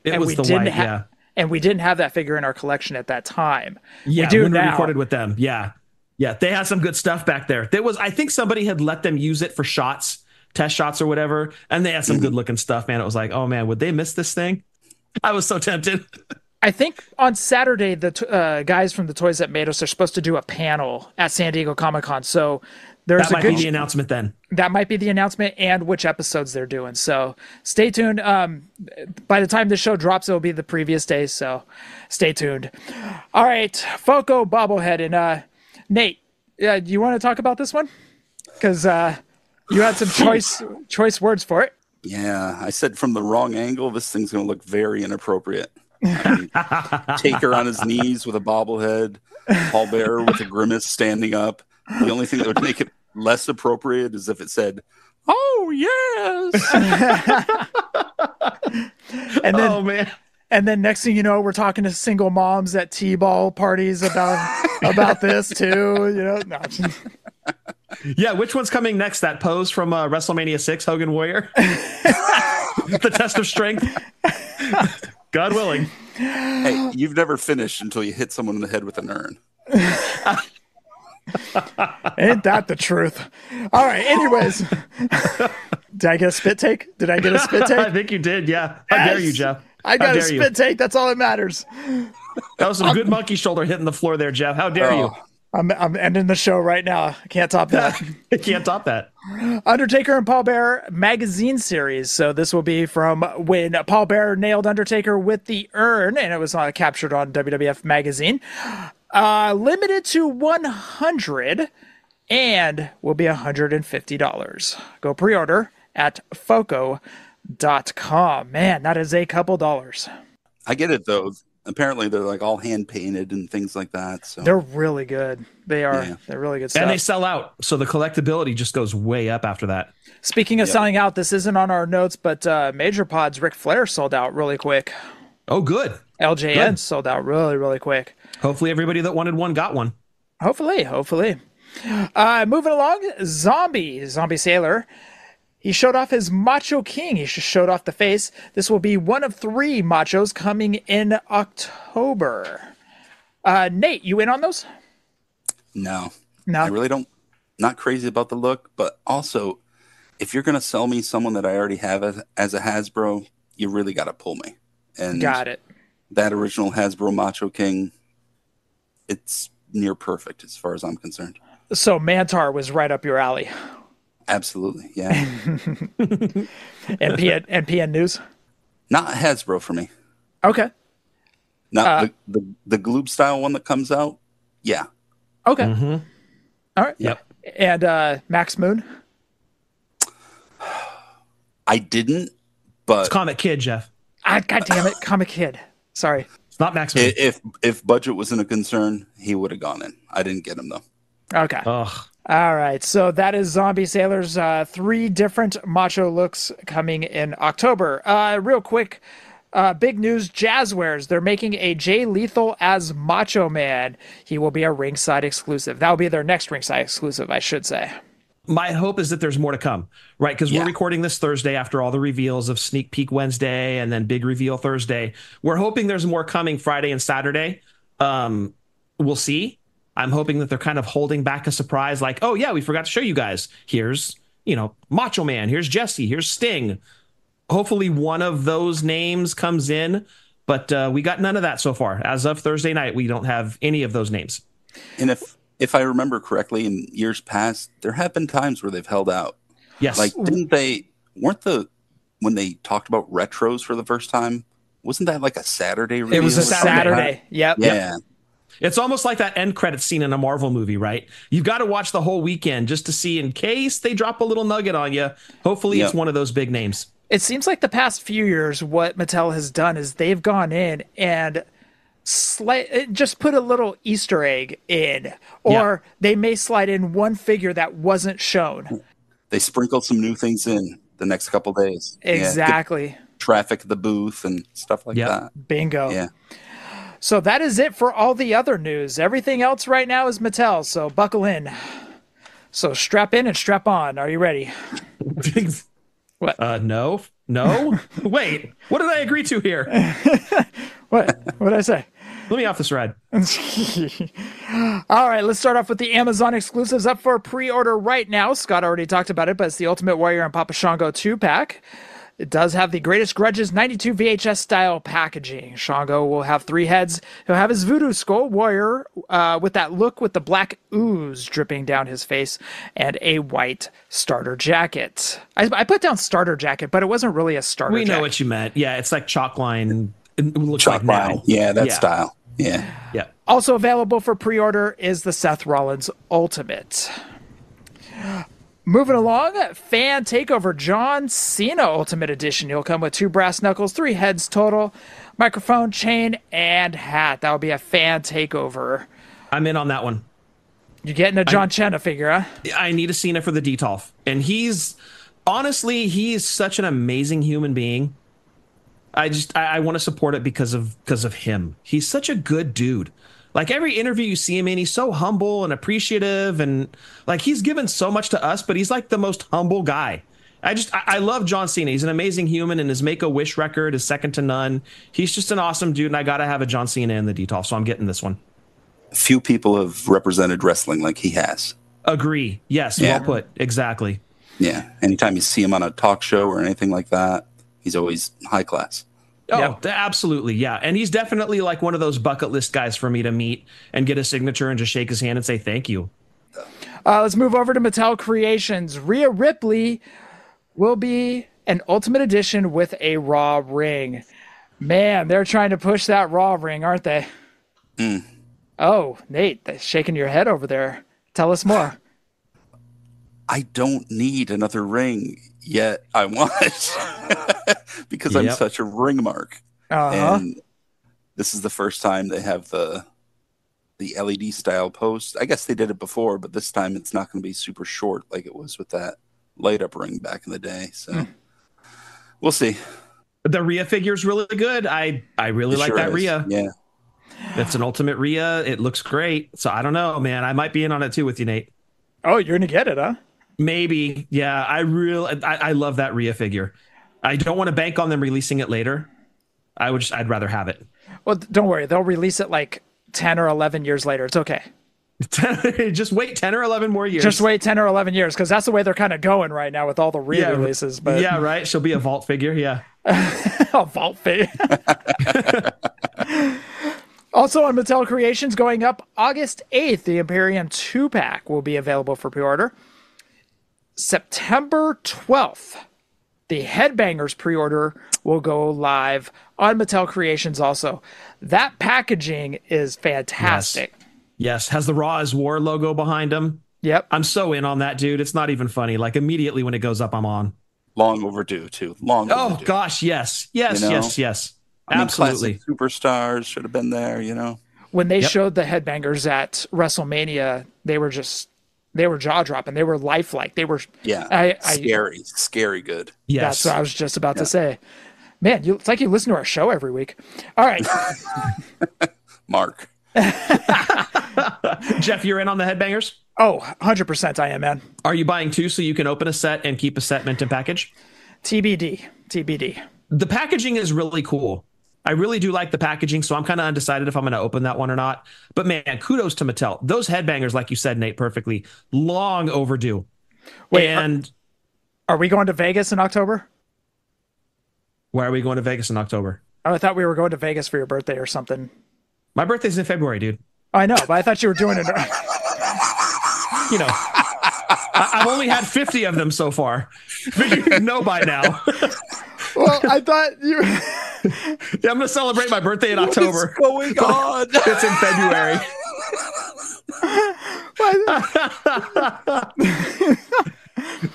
have that figure in our collection at that time. Yeah, we do when now. We recorded with them. Yeah, they had some good stuff back there. I think somebody had let them use it for test shots or whatever, and they had some good looking stuff. Man, it was like, oh man, would they miss this thing? I was so tempted. I think on Saturday, the guys from the Toys That Made Us are supposed to do a panel at San Diego Comic-Con. So that might be the announcement then. That might be the announcement and which episodes they're doing. So stay tuned. By the time the show drops, it'll be the previous day. So stay tuned. All right, Foco bobblehead. And Nate, do you want to talk about this one? Because you had some choice words for it. Yeah, I said from the wrong angle, this thing's going to look very inappropriate. I mean, Taker on his knees with a bobblehead, Paul Bearer with a grimace standing up. The only thing that would make it less appropriate is if it said, "Oh yes." And then, oh man. And then next thing you know, we're talking to single moms at T-ball parties about this too. No. Yeah, which one's coming next? That pose from WrestleMania 6, Hogan Warrior? The test of strength? God willing. Hey, you've never finished until you hit someone in the head with an urn. Ain't that the truth? All right, anyways. Did I get a spit take? I think you did, yeah. How dare you, Jeff? I got a spit take. That's all that matters. That was some good monkey shoulder hitting the floor there, Jeff. How dare you? I'm ending the show right now. I can't top that. I can't top that. Undertaker and Paul Bearer magazine series. So this will be from when Paul Bearer nailed Undertaker with the urn, and it was captured on WWF magazine. Limited to 100 and will be $150. Go pre-order at foco.com. Man, that is a couple dollars. I get it though. Apparently, they're like all hand painted and things like that. So They're really good. They are. Yeah. They're really good stuff. And they sell out, so the collectability just goes way up after that. Speaking of selling out, this isn't on our notes, but Major Pod's Ric Flair sold out really quick. Oh, good. LJN sold out really, really quick. Hopefully everybody that wanted one got one. Hopefully. Moving along, Zombie Sailor. He showed off his Macho King. He just showed off the face. This will be one of 3 Machos coming in October. Nate, you in on those? no, No. I really don't. Not crazy about the look, but also, if you're gonna sell me someone that I already have as a Hasbro, you really got to pull me. And Got it. that original Hasbro Macho King, it's near perfect as far as I'm concerned. So Mantar was right up your alley. Absolutely, yeah. NPN News? Not Hasbro for me. Okay. Not the Gloob style one that comes out. Yeah. Okay. All right. Yep. And Max Moon? I didn't, but It's Comic Kid, Jeff. God damn it. Comic Kid. Sorry. It's not Max Moon. if budget wasn't a concern, he would have gone in. I didn't get him though. Okay. Ugh. All right. So that is Zombie Sailor's 3 different macho looks coming in October. Real quick, big news, Jazzwares. They're making a Jay Lethal as Macho Man. He will be a ringside exclusive. That will be their next ringside exclusive, I should say. My hope is that there's more to come, right? Because we're recording this Thursday after all the reveals of Sneak Peek Wednesday and then Big Reveal Thursday. We're hoping there's more coming Friday and Saturday. We'll see. I'm hoping that they're kind of holding back a surprise, like, oh yeah, we forgot to show you guys. Here's, Macho Man. Here's Jesse. Here's Sting. Hopefully one of those names comes in, but we got none of that so far. As of Thursday night, we don't have any of those names. And if I remember correctly, in years past, there have been times where they've held out. Yes. Like, when they talked about retros for the first time, wasn't that like a Saturday reveal? It was a Saturday. Yep. Yeah. It's almost like that end credit scene in a Marvel movie, right? You've got to watch the whole weekend just to see in case they drop a little nugget on you. Hopefully it's one of those big names. It seems like the past few years, what Mattel has done is they've gone in and just put a little Easter egg in, or they may slide in one figure that wasn't shown. They sprinkled some new things in the next couple days. Exactly. Yeah, traffic the booth and stuff like that. Bingo. Yeah. So that is it for all the other news. Everything else right now is Mattel, so buckle in. So strap in and strap on. Are you ready? What? No. Wait, what did I agree to here? What did I say? Let me off this ride. All right, let's start off with the Amazon exclusives up for pre-order right now. Scott already talked about it, but it's the Ultimate Warrior and Papa Shango 2-pack. It does have the Greatest Grudges 92 VHS style packaging. Shango will have 3 heads. He'll have his Voodoo Skull Warrior with that look with the black ooze dripping down his face and a white starter jacket. I put down starter jacket, but it wasn't really a starter jacket. We know what you meant. Yeah, it's like chalk line. It looks Chalk like line. now. Yeah, that style. Yeah. Yeah. Also available for pre-order is the Seth Rollins Ultimate. Moving along, Fan Takeover John Cena Ultimate Edition. He'll come with 2 brass knuckles, 3 heads total, microphone, chain, and hat. That will be a Fan Takeover. I'm in on that one. You're getting a John Cena figure, huh? I need a Cena for the Detolf. And he's such an amazing human being. I want to support it because of him. He's such a good dude. Like every interview you see him in, he's so humble and appreciative, and like he's given so much to us, but he's like the most humble guy. I love John Cena. He's an amazing human, and his Make-A-Wish record is second to none. He's just an awesome dude, and I gotta have a John Cena in the Detolf, so I'm getting this one. Few people have represented wrestling like he has. Agree. Yes, well put. Exactly. Yeah. Anytime you see him on a talk show or anything like that, he's always high class. Oh, absolutely. Yeah. And he's definitely like one of those bucket list guys for me to meet and get a signature and just shake his hand and say thank you. Let's move over to Mattel Creations. Rhea Ripley will be an Ultimate Edition with a Raw ring. Man, they're trying to push that Raw ring, aren't they? Oh, Nate, that's shaking your head over there. Tell us more. I don't need another ring, yet I want it because I'm such a ring mark. And this is the first time they have the LED style post. I guess they did it before, but this time it's not going to be super short like it was with that light up ring back in the day. So we'll see. The Rhea figure is really good. I really like that Rhea. Yeah. It's an ultimate Rhea. It looks great. So I don't know, man. I might be in on it too with you, Nate. Oh, you're going to get it, huh? Maybe. Yeah. I love that Rhea figure. I don't want to bank on them releasing it later. I'd rather have it. Well, don't worry. They'll release it like 10 or 11 years later. It's okay. Just wait 10 or 11 more years. Just wait 10 or 11 years, because that's the way they're kind of going right now with all the re-releases. But yeah, right. She'll be a vault figure. Yeah. A vault figure. Also on Mattel Creations, going up August 8th, the Imperium 2-pack will be available for pre-order. September 12th, the Headbangers pre-order will go live on Mattel Creations also. That packaging is fantastic. Yes. Has the Raw is War logo behind him. Yep. I'm so in on that, dude. It's not even funny. Like immediately when it goes up, I'm on. Long overdue, too. Long overdue. Oh, gosh. Yes. Yes. You know? Yes. I mean, absolutely. classic superstars should have been there, you know. When they showed the Headbangers at WrestleMania, they were jaw dropping. They were lifelike. They were scary good. Yes. That's what I was just about to say. Man, it's like you listen to our show every week. All right. Mark. Jeff, you're in on the Headbangers? Oh, 100% I am, man. Are you buying two so you can open a set and keep a set mint in package? TBD. The packaging is really cool. I really do like the packaging, so I'm kind of undecided if I'm going to open that one or not. But man, kudos to Mattel. Those Headbangers, like you said, Nate, perfectly, long overdue. Wait, and are we going to Vegas in October? Why are we going to Vegas in October? Oh, I thought we were going to Vegas for your birthday or something. My birthday's in February, dude. I know, but I thought you were doing it. You know, I've only had 50 of them so far. But you know by now. Well, I thought you... Yeah, I'm going to celebrate my birthday in October. What's going on? It's in February.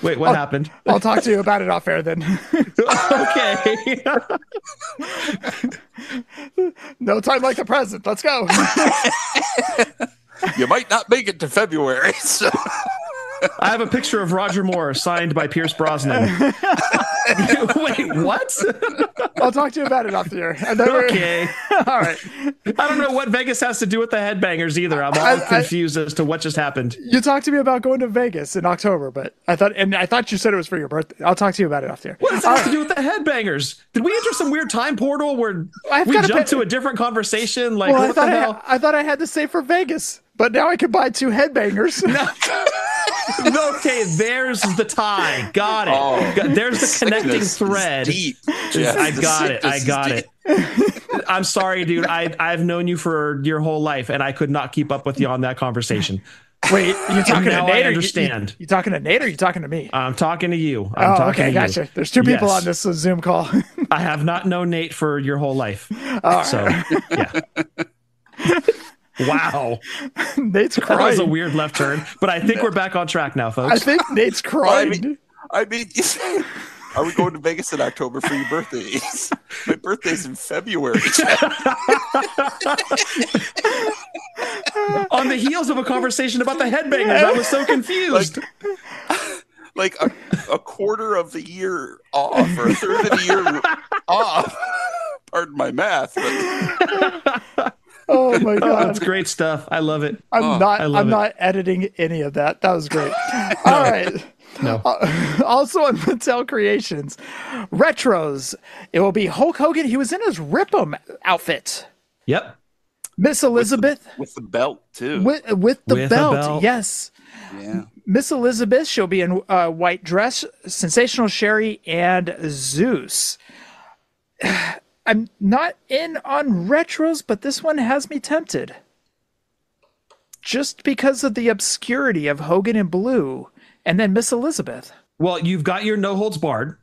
Wait, what happened? I'll talk to you about it off air then. Okay. No time like the present. Let's go. You might not make it to February. So. I have a picture of Roger Moore signed by Pierce Brosnan. Wait, what? I'll talk to you about it off the air. Okay. All right. I don't know what Vegas has to do with the Headbangers either. I'm all confused as to what just happened. You talked to me about going to Vegas in October, but I thought you said it was for your birthday. I'll talk to you about it off the air. What does that have to do with the Headbangers? Did we enter some weird time portal where we jumped to a different conversation? Like, well, what the hell? I thought I had to say for Vegas, but now I can buy two Headbangers. Okay, there's the tie. Got it. Oh, there's the connecting thread. Deep. I got it. I'm sorry, dude. I've known you for your whole life, and I could not keep up with you on that conversation. Wait, you talking to Nate? I understand. You talking to Nate or you talking to me? I'm talking to you. Okay, gotcha. There's two people on this Zoom call. I have not known Nate for your whole life. So, yeah. Wow. Nate's crying. That was a weird left turn, but I think we're back on track now, folks. I think Nate's crying. I mean, are we going to Vegas in October for your birthday? My birthday's in February. On the heels of a conversation about the Headbangers, I was so confused. Like a quarter of the year off, or a third of the year off. Pardon my math, but... Oh my god, that's great stuff. I love it. I'm not editing any of that. That was great. All right. No. Also on Mattel Creations, retros. It will be Hulk Hogan. He was in his Rip 'Em outfit. Yep. Miss Elizabeth with the belt too. With the belt. Yes. Yeah. Miss Elizabeth. She'll be in a white dress. Sensational Sherry and Zeus. I'm not in on retros, but this one has me tempted. Just because of the obscurity of Hogan in blue and then Miss Elizabeth. Well, you've got your no holds barred.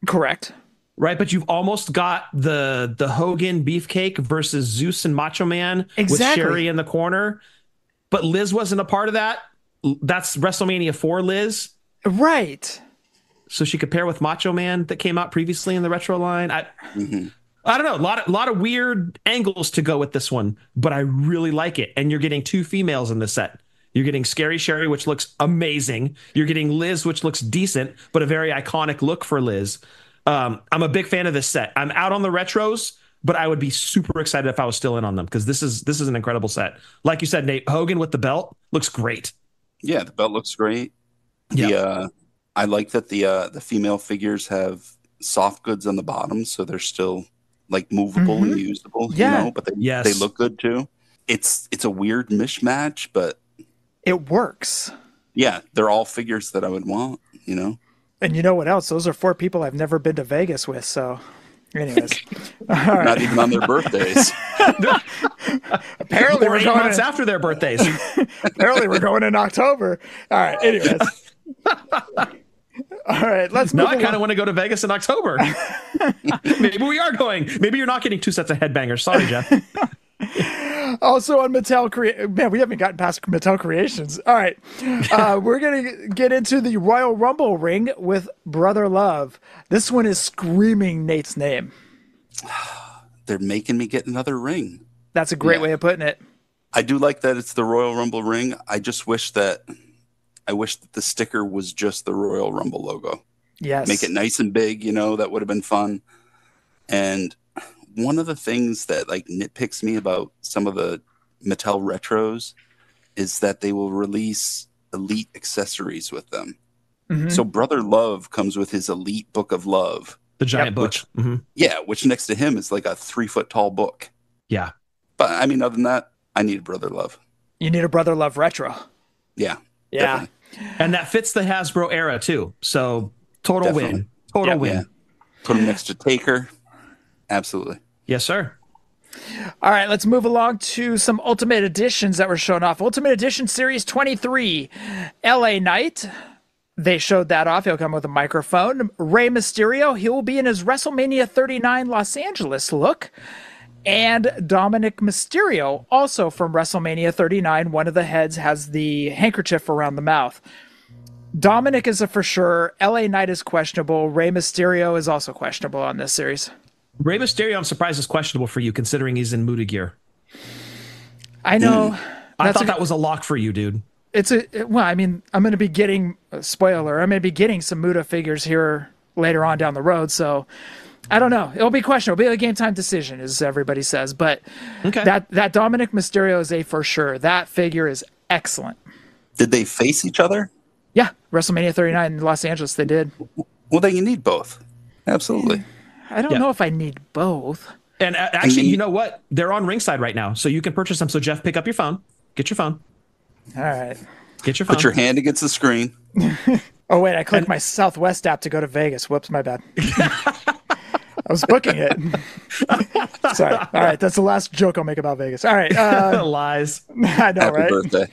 Correct. Right, but you've almost got the Hogan Beefcake versus Zeus and Macho Man with Sherry in the corner. But Liz wasn't a part of that. That's WrestleMania 4 Liz. Right. So she could pair with Macho Man that came out previously in the retro line. I don't know, a lot of weird angles to go with this one, but I really like it. And you're getting 2 females in this set. You're getting Scary Sherry, which looks amazing. You're getting Liz, which looks decent, but a very iconic look for Liz. I'm a big fan of this set. I'm out on the retros, but I would be super excited if I was still in on them because this is an incredible set. Like you said, Nate, Hogan with the belt looks great. Yeah, the belt looks great. Yeah. I like that the female figures have soft goods on the bottom, so they're still like movable and usable, but they look good too. It's a weird mismatch, but it works. Yeah, they're all figures that I would want, And you know what else? Those are 4 people I've never been to Vegas with, so anyways. Not even on their birthdays. Apparently or 8 months after their birthdays. Apparently we're going in October. All right, anyways. All right, let's move I kind of want to go to Vegas in October. Maybe we are going. Maybe you're not getting 2 sets of headbangers. Sorry, Jeff. Also on Mattel man, we haven't gotten past Mattel Creations. All right, we're gonna get into the Royal Rumble ring with Brother Love. This one is screaming Nate's name. They're making me get another ring. That's a great way of putting it. I do like that it's the Royal Rumble ring. I wish that the sticker was just the Royal Rumble logo. Yes, make it nice and big. That would have been fun. And one of the things that like nitpicks me about some of the Mattel retros is that they will release elite accessories with them. So Brother Love comes with his elite book of love, the giant book. Which next to him is like a 3-foot tall book. Yeah, but I mean, other than that, I need a Brother Love. You need a Brother Love retro. Yeah, definitely. And that fits the Hasbro era too. So total win. Total win. Yeah. Put him next to Taker. Absolutely. Yes, sir. All right, let's move along to some Ultimate Editions that were shown off. Ultimate Edition Series 23, LA Knight. They showed that off. He'll come with a microphone. Rey Mysterio, he will be in his WrestleMania 39 Los Angeles look. And Dominic Mysterio, also from WrestleMania 39. One of the heads has the handkerchief around the mouth. Dominic is a for sure. LA Knight is questionable. Rey Mysterio is also questionable on this series. Rey Mysterio, I'm surprised is questionable for you, considering he's in Muda gear. I know. I thought that was a lock for you, dude. Well, I mean, I'm going to be getting, spoiler, I'm going to be getting some Muda figures here later on down the road, so I don't know. It'll be questionable. It'll be a game time decision, as everybody says, but that Dominic Mysterio is a for sure. That figure is excellent. Did they face each other? Yeah, WrestleMania 39 in Los Angeles, they did. Well, then you need both. Absolutely. I don't know if I need both. And actually, you know what? They're on Ringside right now, so you can purchase them. So, Jeff, pick up your phone. Get your phone. All right. Get your phone. Put your hand against the screen. Oh, wait, I clicked my Southwest app to go to Vegas. Whoops, my bad. I was booking it. Sorry. All right, that's the last joke I'll make about Vegas. All right. Lies. I know, Happy right? birthday.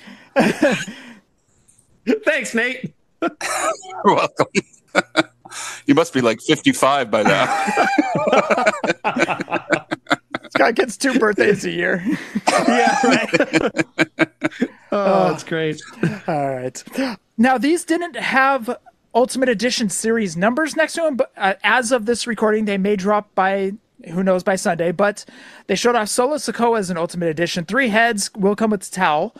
Thanks, Nate. You're welcome. You must be like 55 by now. This guy gets 2 birthdays a year. Yeah, right. Oh, that's great. All right. Now, these didn't have Ultimate Edition series numbers next to them, but as of this recording, they may drop by, who knows, by Sunday, but they showed off Solo Sikoa as an Ultimate Edition. 3 heads will come with towel.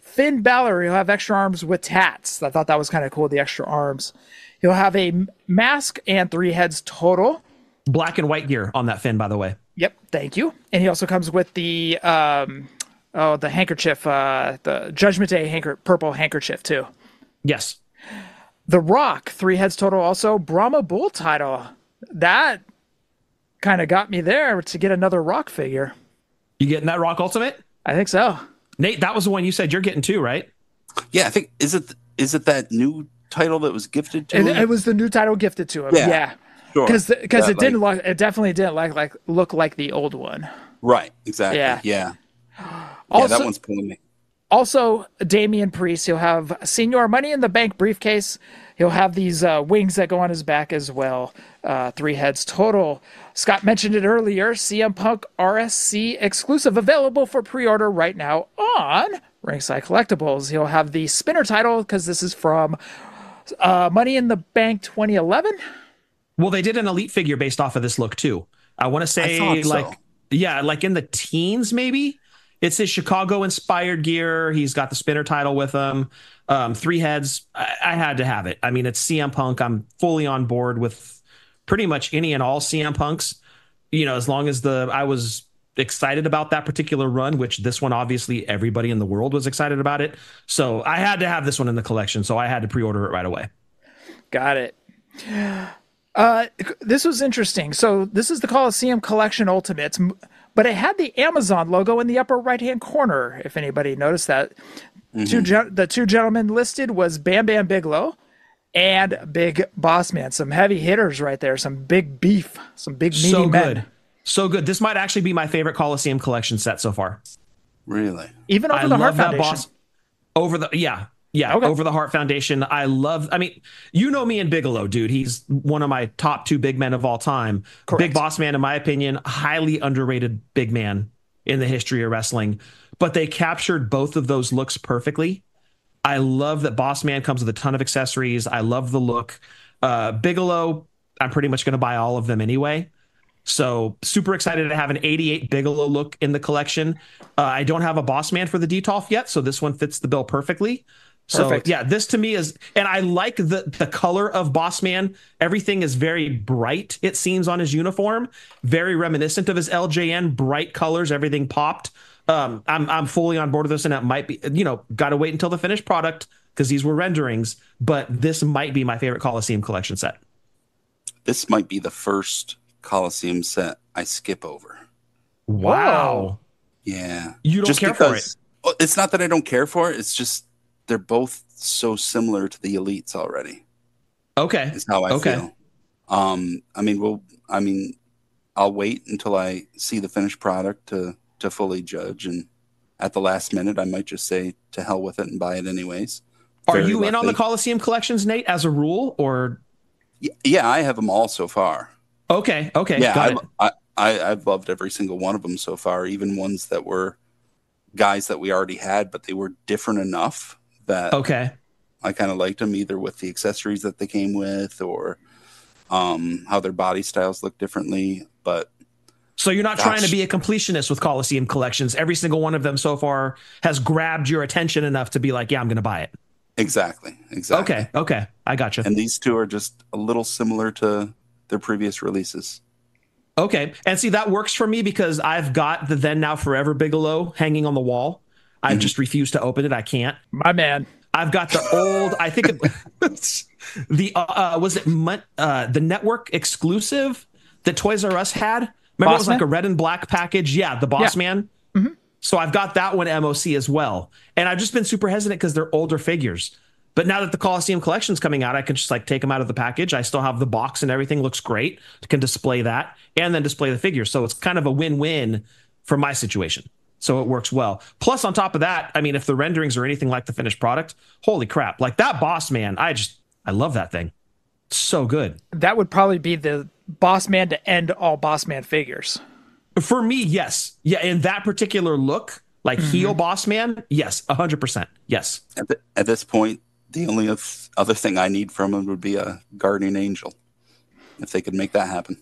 Finn Balor, he'll have extra arms with tats. I thought that was kind of cool, the extra arms. He'll have a mask and 3 heads total. Black and white gear on that Finn, by the way. Yep, thank you. And he also comes with the handkerchief, the Judgment Day purple handkerchief too. Yes. The Rock, 3 heads total also. Brahma Bull title. That kind of got me there to get another Rock figure. You getting that Rock Ultimate? I think so. Nate, that was the one you said you're getting too, right? Yeah, I think, is it that new title that was gifted to him? It was the new title gifted to him. Yeah. Sure. Because it didn't look, it definitely didn't look like the old one. Right, exactly. Yeah. Also, that one's pulling me. Also, Damian Priest, he'll have Senior Money in the Bank briefcase. He'll have these wings that go on his back as well. 3 heads total. Scott mentioned it earlier. CM Punk RSC exclusive available for pre-order right now on Ringside Collectibles. He'll have the spinner title because this is from Money in the Bank 2011. Well, they did an Elite figure based off of this look too. I want to say like in the teens, maybe. It's his Chicago-inspired gear. He's got the spinner title with him. 3 heads. I had to have it. I mean, it's CM Punk. I'm fully on board with pretty much any and all CM Punks. As long as I was excited about that particular run, which this one, obviously, everybody in the world was excited about it. So I had to have this one in the collection. So I had to pre-order it right away. Got it. This was interesting. So this is the Coliseum Collection Ultimates, but it had the Amazon logo in the upper right-hand corner, if anybody noticed that. The two gentlemen listed was Bam Bam Bigelow and Big Boss Man. Some heavy hitters right there, some big beef, some big meaty men. So good. This might actually be my favorite Coliseum Collection set so far. Really? Even over the Heart Foundation? Over the Heart Foundation. You know me and Bigelow, dude. He's one of my top 2 big men of all time. Correct. Big Boss Man, in my opinion, highly underrated big man in the history of wrestling. But they captured both of those looks perfectly. I love that Boss Man comes with a ton of accessories. I love the look. Bigelow, I'm pretty much going to buy all of them anyway. So super excited to have an 88 Bigelow look in the collection. I don't have a Boss Man for the Detolf yet, so this one fits the bill perfectly. Perfect. So yeah, this to me is, and I like the color of Boss Man. Everything is very bright, it seems, on his uniform. Very reminiscent of his LJN, bright colors, everything popped. I'm fully on board with this, and it might be, got to wait until the finished product because these were renderings, but this might be my favorite Coliseum Collection set. This might be the first Coliseum set I skip over. Wow. Yeah. You don't care for it? It's not that I don't care for it. It's just they're both so similar to the Elites already. Okay. Is how I feel. I'll wait until I see the finished product to fully judge, and at the last minute I might just say to hell with it and buy it anyways. Are you in on the Coliseum Collections, Nate, as a rule, or? Yeah, I have them all so far. Okay. Yeah, got it. I've loved every single one of them so far, even ones that were guys that we already had, but they were different enough that I kind of liked them, either with the accessories that they came with or how their body styles look differently. But so you're not trying to be a completionist with Coliseum Collections. Every single one of them so far has grabbed your attention enough to be like, yeah, I'm going to buy it. Exactly. Okay. I got you. And these two are just a little similar to their previous releases. Okay. And see, that works for me because I've got the Then Now Forever Bigelow hanging on the wall. I just refuse to open it. I can't. My man. I've got the old, I think the network exclusive that Toys R Us had. Remember, it was like a red and black package. Yeah, the Boss Man. Mm-hmm. So I've got that one MOC as well. And I've just been super hesitant because they're older figures. But now that the Coliseum Collection's coming out, I can just take them out of the package. I still have the box and everything looks great. I can display that and then display the figures. So it's kind of a win-win for my situation. So it works well. Plus, on top of that, if the renderings are anything like the finished product, holy crap. Like that Boss Man, I love that thing. It's so good. That would probably be the Boss Man to end all Boss Man figures. For me, yes. Yeah, in that particular look, heel Boss Man, yes, 100%. Yes. At this point, the only other thing I need from him would be a guardian angel, if they could make that happen.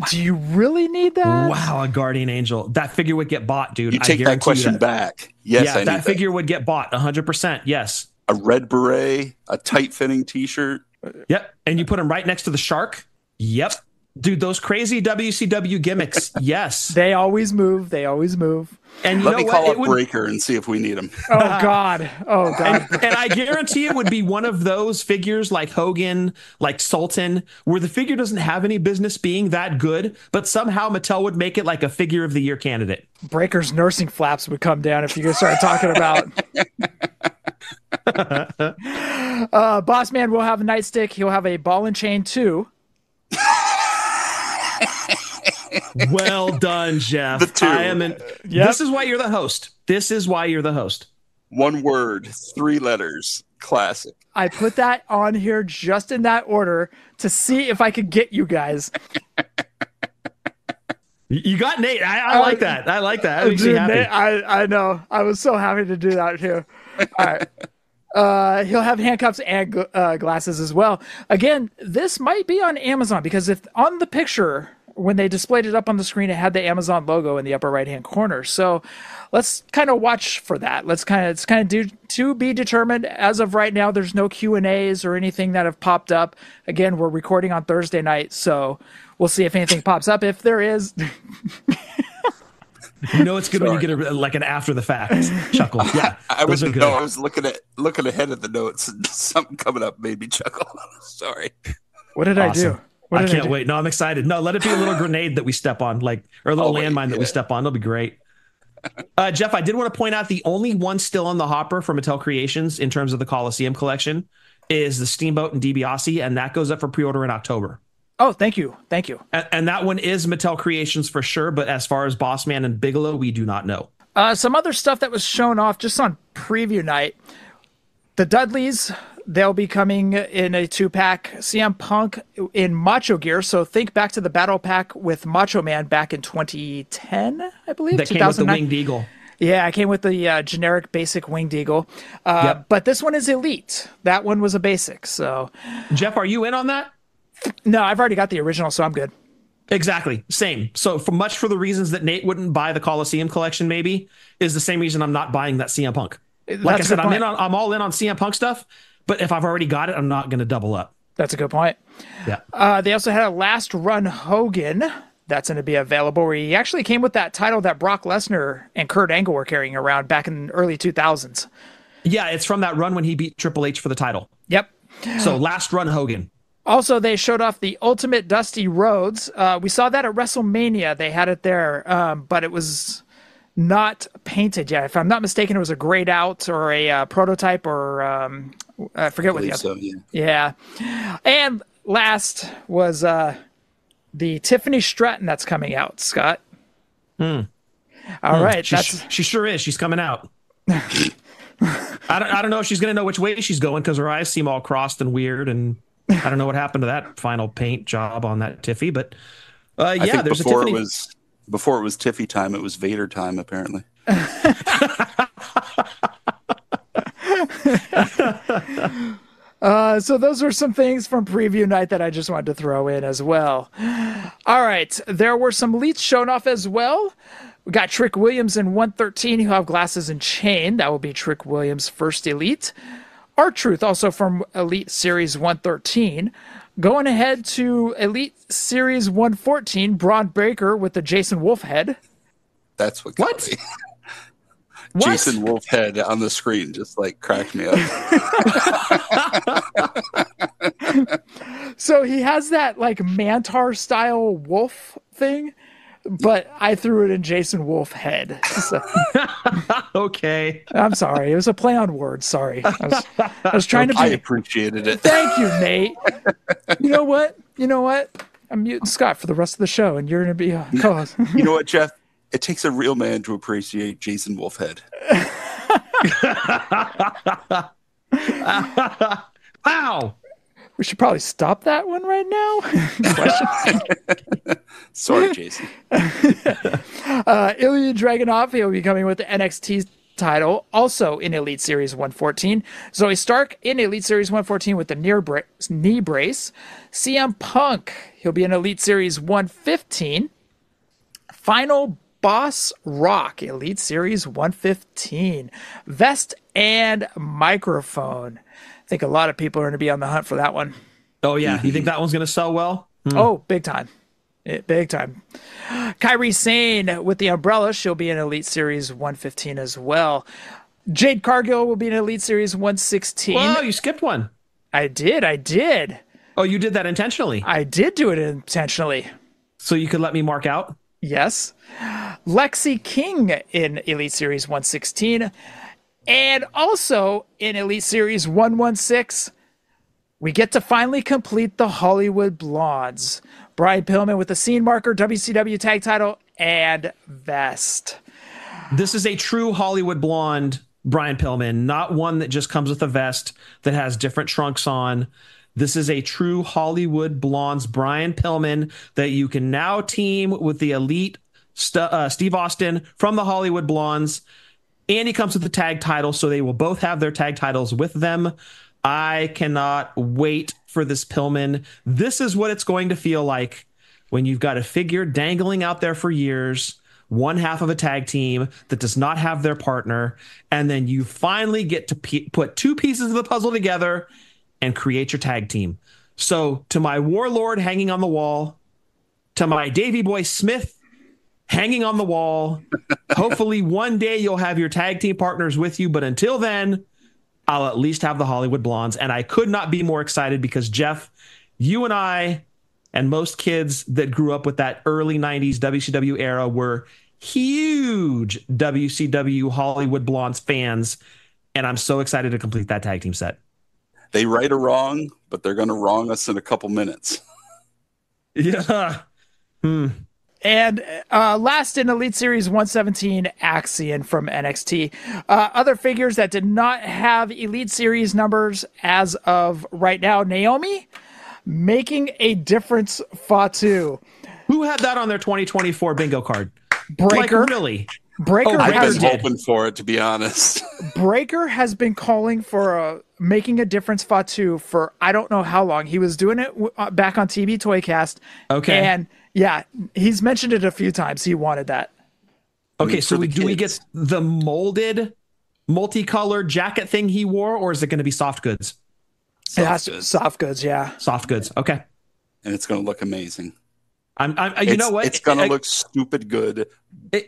Do you really need that? Wow, a guardian angel. That figure would get bought, dude. You take that question back. Yes, yeah, that figure would get bought 100%. Yes. A red beret, a tight-fitting T-shirt. Yep. And you put him right next to the shark. Yep. Dude, those crazy WCW gimmicks. Yes. They always move. And Let me call up Breaker and see if we need him. Oh, God. And I guarantee it would be one of those figures like Hogan, like Sultan, where the figure doesn't have any business being that good, but somehow Mattel would make it like a figure of the year candidate. Breaker's nursing flaps would come down if you start talking about. Boss Man will have a nightstick. He'll have a ball and chain too. Well done, Jeff. This is why you're the host. One word, 3 letters. Classic. I put that on here just in that order to see if I could get you guys. You got Nate. I like that. I like that. That makes me happy. Nate, I know. I was so happy to do that too. All right. He'll have handcuffs and glasses as well. Again, this might be on Amazon because if on the picture when they displayed it up on the screen, it had the Amazon logo in the upper right-hand corner. So let's kind of watch for that. It's kind of to be determined. As of right now, there's no Q&As or anything that have popped up. Again, we're recording on Thursday night, so we'll see if anything pops up. If there is... You know, it's good when you get an after the fact chuckle. Yeah, I was looking ahead at the notes, and something coming up made me chuckle. Sorry. What did I do? I can't wait. No, I'm excited. No, let it be a little grenade that we step on, or a little landmine that we step on. It'll be great. Jeff, I did want to point out the only one still on the hopper for Mattel Creations in terms of the Coliseum collection is the Steamboat and DiBiase, and that goes up for pre-order in October. Oh, thank you. Thank you. And that one is Mattel Creations for sure, but as far as Bossman and Bigelow, we do not know. Some other stuff that was shown off just on preview night. The Dudleys, they'll be coming in a 2-pack. CM Punk in Macho Gear. So think back to the battle pack with Macho Man back in 2010, I believe. That came with the Winged Eagle. Yeah, I came with the generic basic Winged Eagle. Yep. But this one is Elite. That one was a basic. So, Jeff, are you in on that? No, I've already got the original, so I'm good. Exactly. Same. So for the reasons that Nate wouldn't buy the Coliseum collection, maybe, is the same reason I'm not buying that CM Punk. Like I said, I'm all in on CM Punk stuff, but if I've already got it, I'm not going to double up. That's a good point. Yeah. They also had a last run Hogan that's going to be available, where he actually came with that title that Brock Lesnar and Kurt Angle were carrying around back in the early 2000s. Yeah, it's from that run when he beat Triple H for the title. Yep. So last run Hogan. Also, they showed off the Ultimate Dusty Rhodes. We saw that at WrestleMania. They had it there, but it was not painted yet. If I'm not mistaken, it was a grayed out or a prototype, or I forget what the other. So, yeah. And last was the Tiffany Stratton that's coming out, Scott. All right. She sure is. She's coming out. I don't know if she's going to know which way she's going because her eyes seem all crossed and weird, and I don't know what happened to that final paint job on that Tiffy, but yeah, there's before a Tiffany. Before it was Tiffy time, it was Vader time, apparently. So those were some things from preview night that I just wanted to throw in as well. All right, there were some elites shown off as well. We got Trick Williams in 113 who have glasses and chain. That will be Trick Williams' first elite. R-Truth, also from Elite Series 113. Going ahead to Elite Series 114, Braun Breaker with the Jason Wolf head. That's what got me. Jason Wolf head on the screen just cracked me up. So he has that Mantar style wolf thing, but I threw it in Jason Wolf head. So. Okay. I'm sorry. It was a play on words. Sorry. I was trying to be. I appreciated it. Thank you, Nate. You know what? I'm muting Scott for the rest of the show, and you're going to be co-host. You know what, Jeff? It takes a real man to appreciate Jason Wolfhead. Wow. We should probably stop that one right now. Sorry, Jason. Ilya Dragunov, he'll be coming with the NXT title, also in Elite Series 114. Zoe Stark in Elite Series 114 with the knee brace. CM Punk, he'll be in Elite Series 115. Final Boss Rock, Elite Series 115. Vest and microphone. I think a lot of people are going to be on the hunt for that one. Oh, yeah. You think that one's going to sell well? Oh, big time. Big time. Kairi Sane with the umbrella. She'll be in Elite Series 115 as well. Jade Cargill will be in Elite Series 116. Oh, you skipped one. I did. Oh, you did that intentionally? I did do it intentionally. So you could let me mark out? Yes. Lexi King in Elite Series 116. And also in Elite Series 116, we get to finally complete the Hollywood Blondes. Brian Pillman with the scene marker, WCW tag title, and vest. This is a true Hollywood Blonde Brian Pillman, not one that just comes with a vest that has different trunks on. This is a true Hollywood Blondes Brian Pillman that you can now team with the Elite Steve Austin from the Hollywood Blondes. And he comes with the tag title, so they will both have their tag titles with them. I cannot wait for this Pillman. This is what it's going to feel like when you've got a figure dangling out there for years, one half of a tag team that does not have their partner, and then you finally get to put two pieces of the puzzle together and create your tag team. So to my Warlord hanging on the wall, to my Davey Boy Smith hanging on the wall, hopefully one day you'll have your tag team partners with you, but until then, I'll at least have the Hollywood Blondes. And I could not be more excited because, Jeff, you and I and most kids that grew up with that early 90s WCW era were huge WCW Hollywood Blondes fans. And I'm so excited to complete that tag team set. They right or wrong, but they're going to wrong us in a couple minutes. Yeah. And last in Elite Series 117, Axion from NXT. Other figures that did not have Elite Series numbers as of right now, Naomi, Making a Difference Fatu. Who had that on their 2024 bingo card? Breaker. Like, really? Breaker I've been hoping for it, to be honest. Breaker has been calling for Making a Difference Fatu for I don't know how long. He was doing it back on TB Toycast. Okay. And yeah, he's mentioned it a few times. He wanted that. Okay, so do we get the molded, multicolored jacket thing he wore, or is it going to be soft goods? Soft goods, yeah. Soft goods, okay. And it's going to look amazing. You know what? It's going to look stupid good,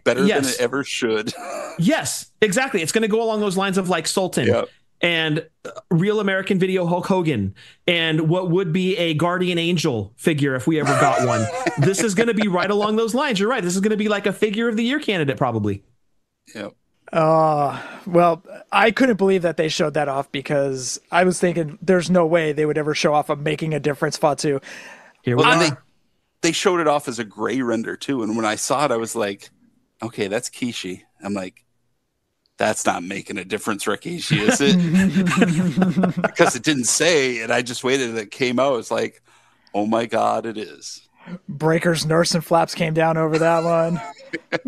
better than it ever should. Yes, exactly. It's going to go along those lines of like Sultan. Yep. And Real American Video Hulk Hogan, and what would be a Guardian Angel figure if we ever got one. This is going to be right along those lines. You're right. This is going to be like a figure of the year candidate, probably. Yep. Well, I couldn't believe that they showed that off because I was thinking there's no way they would ever show off a Making a Difference Fatu. Here we are. go. They showed it off as a gray render too, and when I saw it, I was like, "Okay, that's Kishi." I'm like, "That's not making a difference, Rikishi, is it?" Because it didn't say, and I just waited, and it came out. It's like, "Oh my God, it is." Breaker's Nurse and Flaps came down over that one.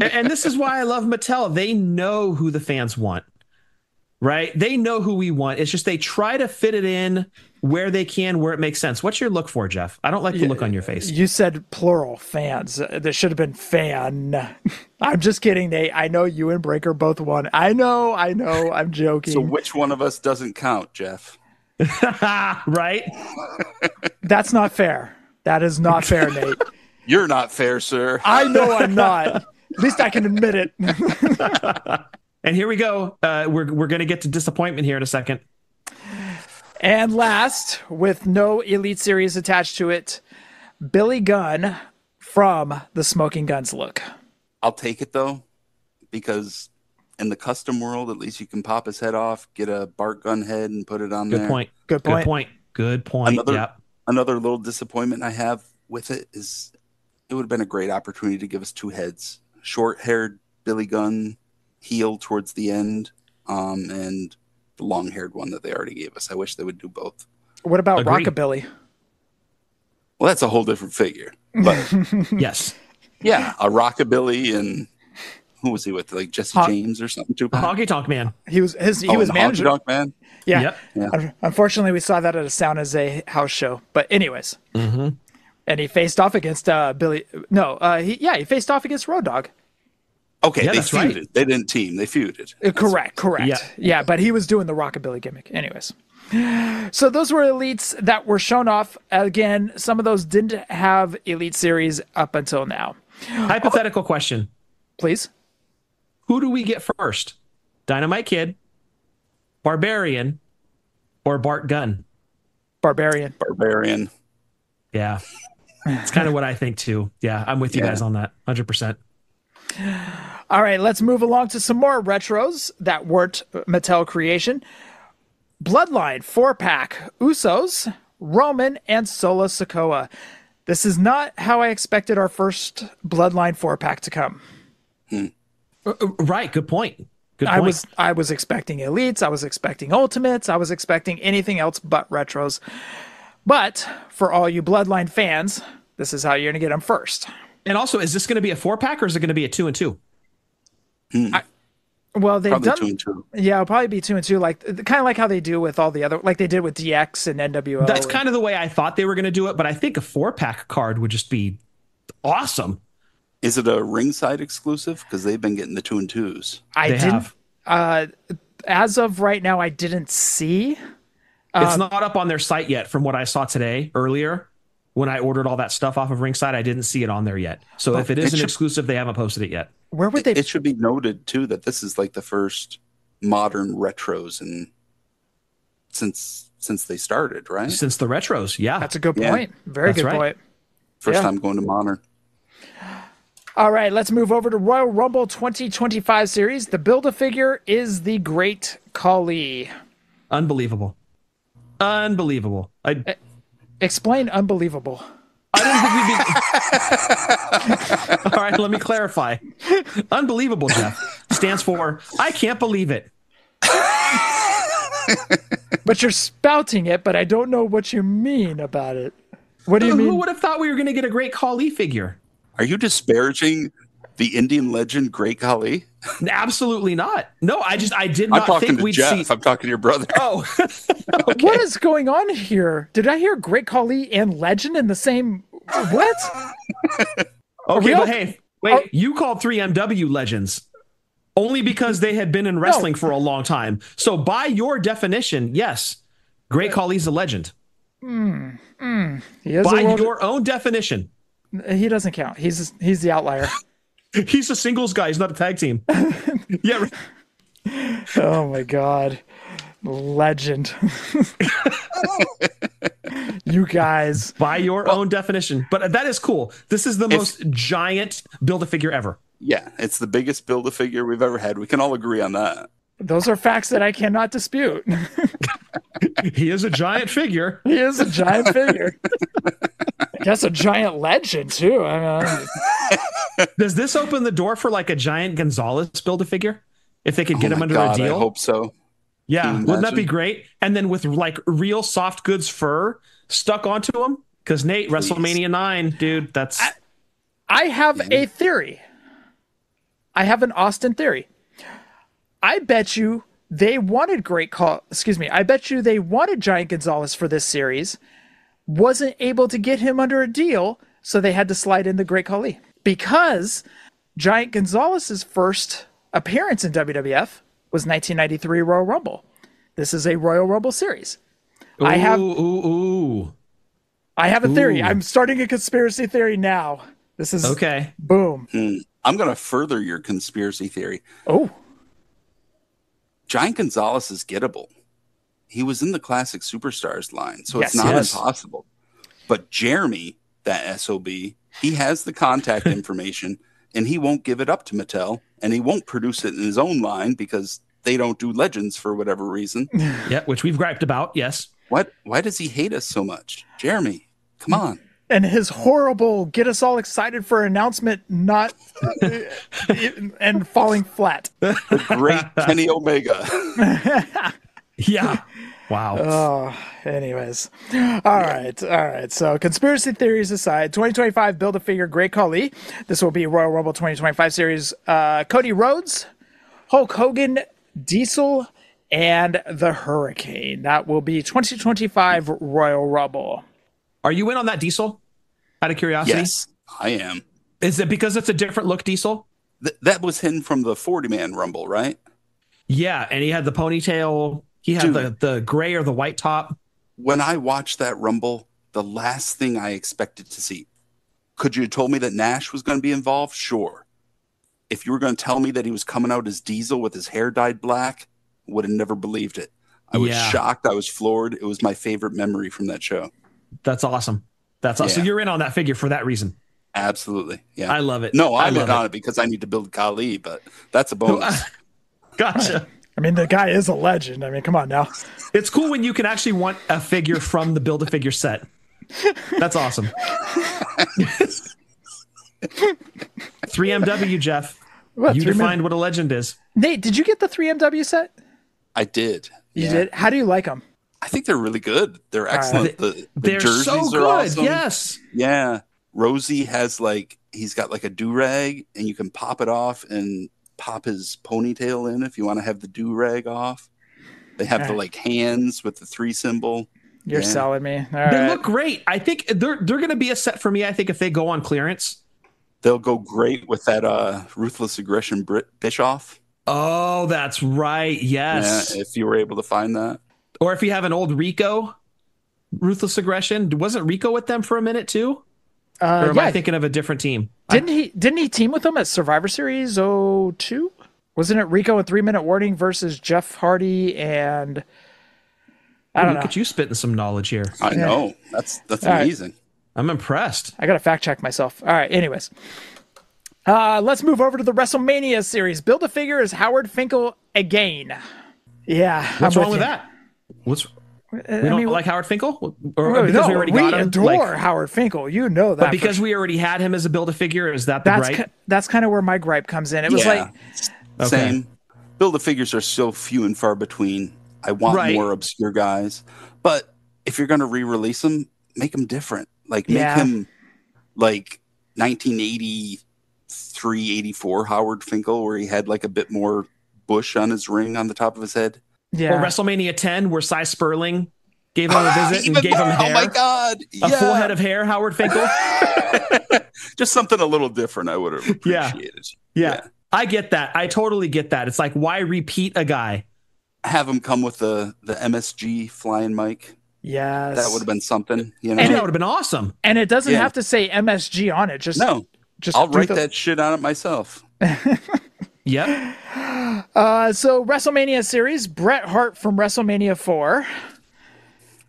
And this is why I love Mattel. They know who the fans want, right? They know who we want. It's just they try to fit it in where they can, where it makes sense. What's your look for, Jeff? I don't like the look on your face. You said plural fans. There should have been fan. I'm just kidding, Nate. I know you and Breaker both won. I know. I'm joking. So which one of us doesn't count, Jeff? Right? That's not fair. That is not fair, Nate. You're not fair, sir. I know I'm not. At least I can admit it. And here we go. We're going to get to disappointment here in a second. And last, with no Elite Series attached to it, Billy Gunn from the Smoking Guns look. I'll take it, though, because in the custom world, at least you can pop his head off, get a Bart Gunn head, and put it on there. Good point. Another little disappointment I have with it is it would have been a great opportunity to give us two heads. Short-haired Billy Gunn, heel towards the end, and the long-haired one that they already gave us. I wish they would do both. What about Agreed. Rockabilly? Well, that's a whole different figure. But yes. Yeah, a Rockabilly, and who was he with? Like Jesse James or something? Honky Tonk Man. He was manager. Honky Tonk Man? Yeah. Yep. Unfortunately, we saw that at a Sound as a house show. But anyways. Mm-hmm. And he faced off against Billy. No, he faced off against Road Dogg. Okay, they feuded. Right. They didn't team. They feuded. Correct. Yeah, but he was doing the Rockabilly gimmick. Anyways. So those were elites that were shown off. Again, some of those didn't have Elite Series up until now. Hypothetical question. Please. Who do we get first? Dynamite Kid, Barbarian, or Bart Gunn? Barbarian. Yeah. It's kind of what I think too. Yeah, I'm with you guys on that. 100%. All right, let's move along to some more retros that weren't Mattel creation. Bloodline 4-pack, Usos, Roman, and Solo Sikoa. This is not how I expected our first Bloodline 4-pack to come. Right, good point. I was expecting Elites, I was expecting Ultimates, I was expecting anything else but retros. But for all you Bloodline fans, this is how you're going to get them first. And also, is this going to be a 4-pack or is it going to be a 2 and 2? Well, they've probably done 2 and 2. Yeah, it'll probably be 2 and 2, like kind of like how they do with all the other, like they did with DX and NWO. That's kind of the way I thought they were going to do it, but I think a 4-pack card would just be awesome. Is it a ringside exclusive? Because they've been getting the 2 and 2s. I They didn't. have. As of right now, I didn't see. It's not up on their site yet from what I saw today earlier. When I ordered all that stuff off of Ringside, I didn't see it on there yet. So if it is an exclusive, they haven't posted it yet. Where would they? It should be noted, too, that this is like the first modern retros since they started, right? Since the retros, yeah. That's a good point. Very That's good right. point. First Yeah. time going to modern. All right, let's move over to Royal Rumble 2025 series. The Build-A-Figure is the Great Khali. Unbelievable. Unbelievable. Explain unbelievable. I didn't think we'd be. All right, let me clarify. Unbelievable, Jeff, stands for I can't believe it. But you're spouting it, but I don't know what you mean about it. What do you mean? Who would have thought we were going to get a Great Khali figure? Are you disparaging the Indian legend Great Khali? Absolutely not. No, I did I'm not talking think to we'd Jeff. see. I'm talking to your brother. Oh, okay. What is going on here? Did I hear Great Khali and Legend in the same? What? Okay, we all- but hey, wait. You called 3MW legends only because they had been in wrestling for a long time. So by your definition, yes, Great Khali's a legend. He is By a world- your own definition. He doesn't count. He's the outlier. He's a singles guy. He's not a tag team. Yeah. Oh my god. Legend. You guys. By your own definition. But that is cool. This is the most giant Build-A-Figure ever. Yeah, it's the biggest Build-A-Figure we've ever had. We can all agree on that. Those are facts that I cannot dispute. He is a giant figure. He is a giant figure. I guess a giant legend too. I mean, Does this open the door for like a giant Gonzalez Build-A-Figure? If they could get him under a deal? I hope so. Yeah, Can you wouldn't that be imagine? great? And then with like real soft goods fur stuck onto him? Because Nate, Please. WrestleMania 9, dude, that's... I have a theory. I have an Austin theory. I bet you they wanted I bet you they wanted Giant Gonzalez for this series, wasn't able to get him under a deal, so they had to slide in the Great Khali. Because Giant Gonzalez's first appearance in WWF was 1993 Royal Rumble. This is a Royal Rumble series. I have a theory. I'm starting a conspiracy theory now. This is okay. Boom. I'm going to further your conspiracy theory. Oh. Giant Gonzalez is gettable. He was in the Classic Superstars line, so Yes, it's not yes. impossible. But Jeremy, that SOB, he has the contact information, and he won't give it up to Mattel, and he won't produce it in his own line because they don't do legends for whatever reason. Yeah, which we've griped about, yes. Why does he hate us so much? Jeremy, come on. And his horrible get us all excited for announcement not and falling flat. Great Kenny Omega. Yeah. Wow. Oh, anyways. All right. So conspiracy theories aside, 2025 Build-A-Figure Great Khali. This will be Royal Rumble 2025 series. Cody Rhodes, Hulk Hogan, Diesel, and the Hurricane. That will be 2025 Royal Rumble. Are you in on that Diesel? Out of curiosity? Yes, I am. Is it because it's a different look Diesel? That was hidden from the 40-man Rumble, right? Yeah, and he had the ponytail. He had the gray or the white top. When I watched that Rumble, the last thing I expected to see. Could you have told me that Nash was going to be involved? Sure. If you were going to tell me that he was coming out as Diesel with his hair dyed black, would have never believed it. I was shocked. I was floored. It was my favorite memory from that show. That's awesome. That's awesome. So you're in on that figure for that reason. Absolutely. Yeah. I love it. No, I'm in on it because I need to build Khali, but that's a bonus. Gotcha. I mean, the guy is a legend. I mean, come on now. It's cool when you can actually want a figure from the Build-A-Figure set. That's awesome. 3MW, Jeff. What, You defined what a legend is. Nate, did you get the 3MW set? I did. You did? How do you like them? I think they're really good. They're excellent. The They're jerseys so are good. awesome. Yes. Yeah. Rosie has he's got like a do-rag and you can pop it off and pop his ponytail in if you want to have the do-rag off. They have the hands with the 3 symbol. You're selling me. All They right. look great. I think they're going to be a set for me. I think if they go on clearance, They'll go great with that Ruthless Aggression Bischoff. Oh, that's right. Yes. Yeah, if you were able to find that. Or if you have an old Rico Ruthless Aggression. Wasn't Rico with them for a minute too? Or am I thinking of a different team? Didn't he team with them at Survivor Series 02? Wasn't it Rico and 3 Minute Warning versus Jeff Hardy and I don't know. Look at you spitting some knowledge here. I know. That's amazing. Right. I'm impressed. I got to fact check myself. All right. Anyways, let's move over to the WrestleMania series. Build-A-Figure is Howard Finkel again. Yeah. What's wrong with that? We don't like Howard Finkel? Or because we already got him? We adore Howard Finkel. You know that. But because we already had him as a Build-A-Figure, is that the gripe? That's kind of where my gripe comes in. It was same. Build-A-Figures are so few and far between. I want more obscure guys. But if you're going to re-release them, make them different. Like, make him like 1983, 84 Howard Finkel, where he had like a bit more bush on his ring on the top of his head. Yeah. Or WrestleMania 10, where Cy Sperling gave him a visit and gave him hair. Oh my God. A full head of hair, Howard Finkel. Just something a little different, I would have appreciated. Yeah. I get that. I totally get that. It's like, why repeat a guy? Have him come with the MSG flying mic. Yes. That would have been something. You know? And that would have been awesome. And it doesn't have to say MSG on it. Just I'll write that shit on it myself. Yep. So WrestleMania series, Bret Hart from WrestleMania 4.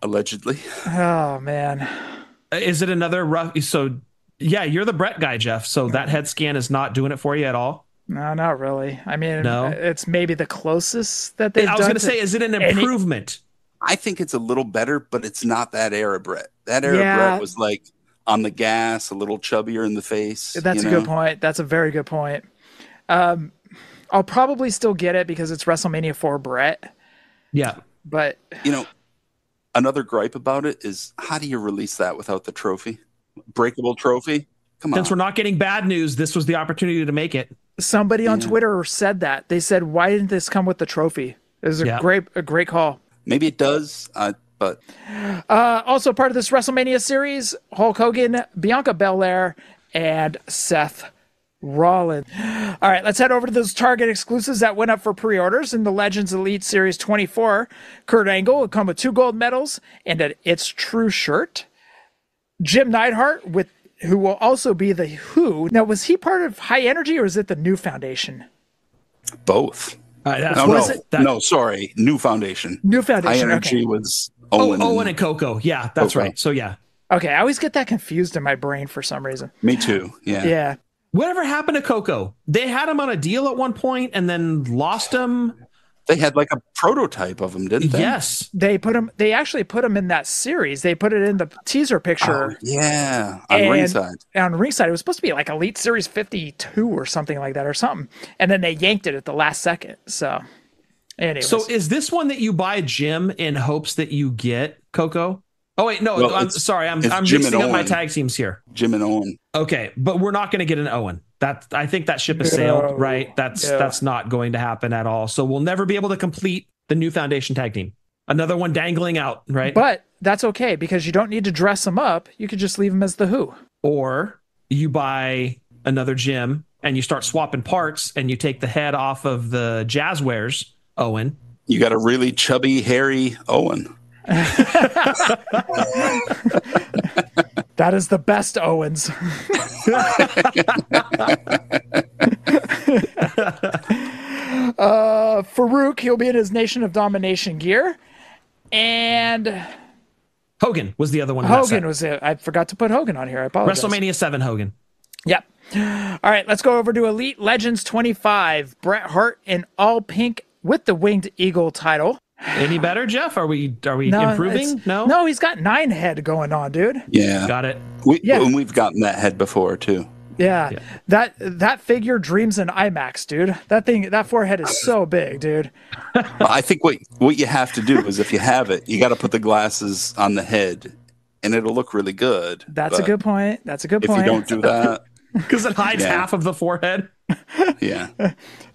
Allegedly. Oh, man. Is it another rough? So, yeah, you're the Bret guy, Jeff. So that head scan is not doing it for you at all? No, not really. I mean, it's maybe the closest that they've done. I was going to say, is it an improvement? I think it's a little better, but it's not that era Bret. That era Bret was like on the gas, a little chubbier in the face. That's a good point. That's a very good point. I'll probably still get it because it's WrestleMania 4 Bret. Yeah. But, another gripe about it is, how do you release that without the trophy? Breakable trophy? Come on. Since we're not getting bad news, this was the opportunity to make it. Somebody on Twitter said that. They said, why didn't this come with the trophy? It was a great call. Maybe it does, but... Also part of this WrestleMania series, Hulk Hogan, Bianca Belair, and Seth Rollins. All right, let's head over to those Target exclusives that went up for pre-orders. In the Legends Elite Series 24, Kurt Angle will come with 2 gold medals and an It's True shirt. Jim Neidhart, who will also be the Who. Now, was he part of High Energy or is it the New Foundation? Both. Sorry. New Foundation. New Foundation. High Energy was Owen. Owen and Coco. Yeah, that's right. So, yeah. Okay, I always get that confused in my brain for some reason. Me too. Yeah. Yeah. Whatever happened to Coco? They had him on a deal at one point and then lost him. They had like a prototype of him, didn't they? Yes. They actually put him in that series. They put it in the teaser picture. Oh, yeah. On Ringside. On Ringside. It was supposed to be like Elite Series 52 or something like that or something. And then they yanked it at the last second. So, anyways. So is this one that you buy Jim in hopes that you get Coco? Oh, wait, no. I'm sorry. I'm mixing up my tag teams here. Jim and Owen. Okay, but we're not going to get an Owen. I think that ship has sailed, right? That's not going to happen at all. So we'll never be able to complete the New Foundation tag team. Another one dangling out, right? But that's okay because you don't need to dress them up. You could just leave them as the Who. Or you buy another Jim and you start swapping parts and you take the head off of the Jazzwares Owen. You got a really chubby, hairy Owen. That is the best Owens. Farouk, he'll be in his Nation of Domination gear. And Hogan was the other one. Hogan was it. I forgot to put Hogan on here. I apologize. WrestleMania 7 Hogan. Yep. All right, let's go over to Elite Legends 25. Bret Hart in all pink with the Winged Eagle title. Any better, Jeff? Are we improving? No, he's got 9 head going on, dude. Yeah. Got it. We've gotten that head before too. Yeah. That figure dreams in IMAX, dude. That forehead is so big, dude. I think what you have to do is, if you have it, you got to put the glasses on the head and it'll look really good. That's a good point. If you don't do that, because it hides half of the forehead. Yeah.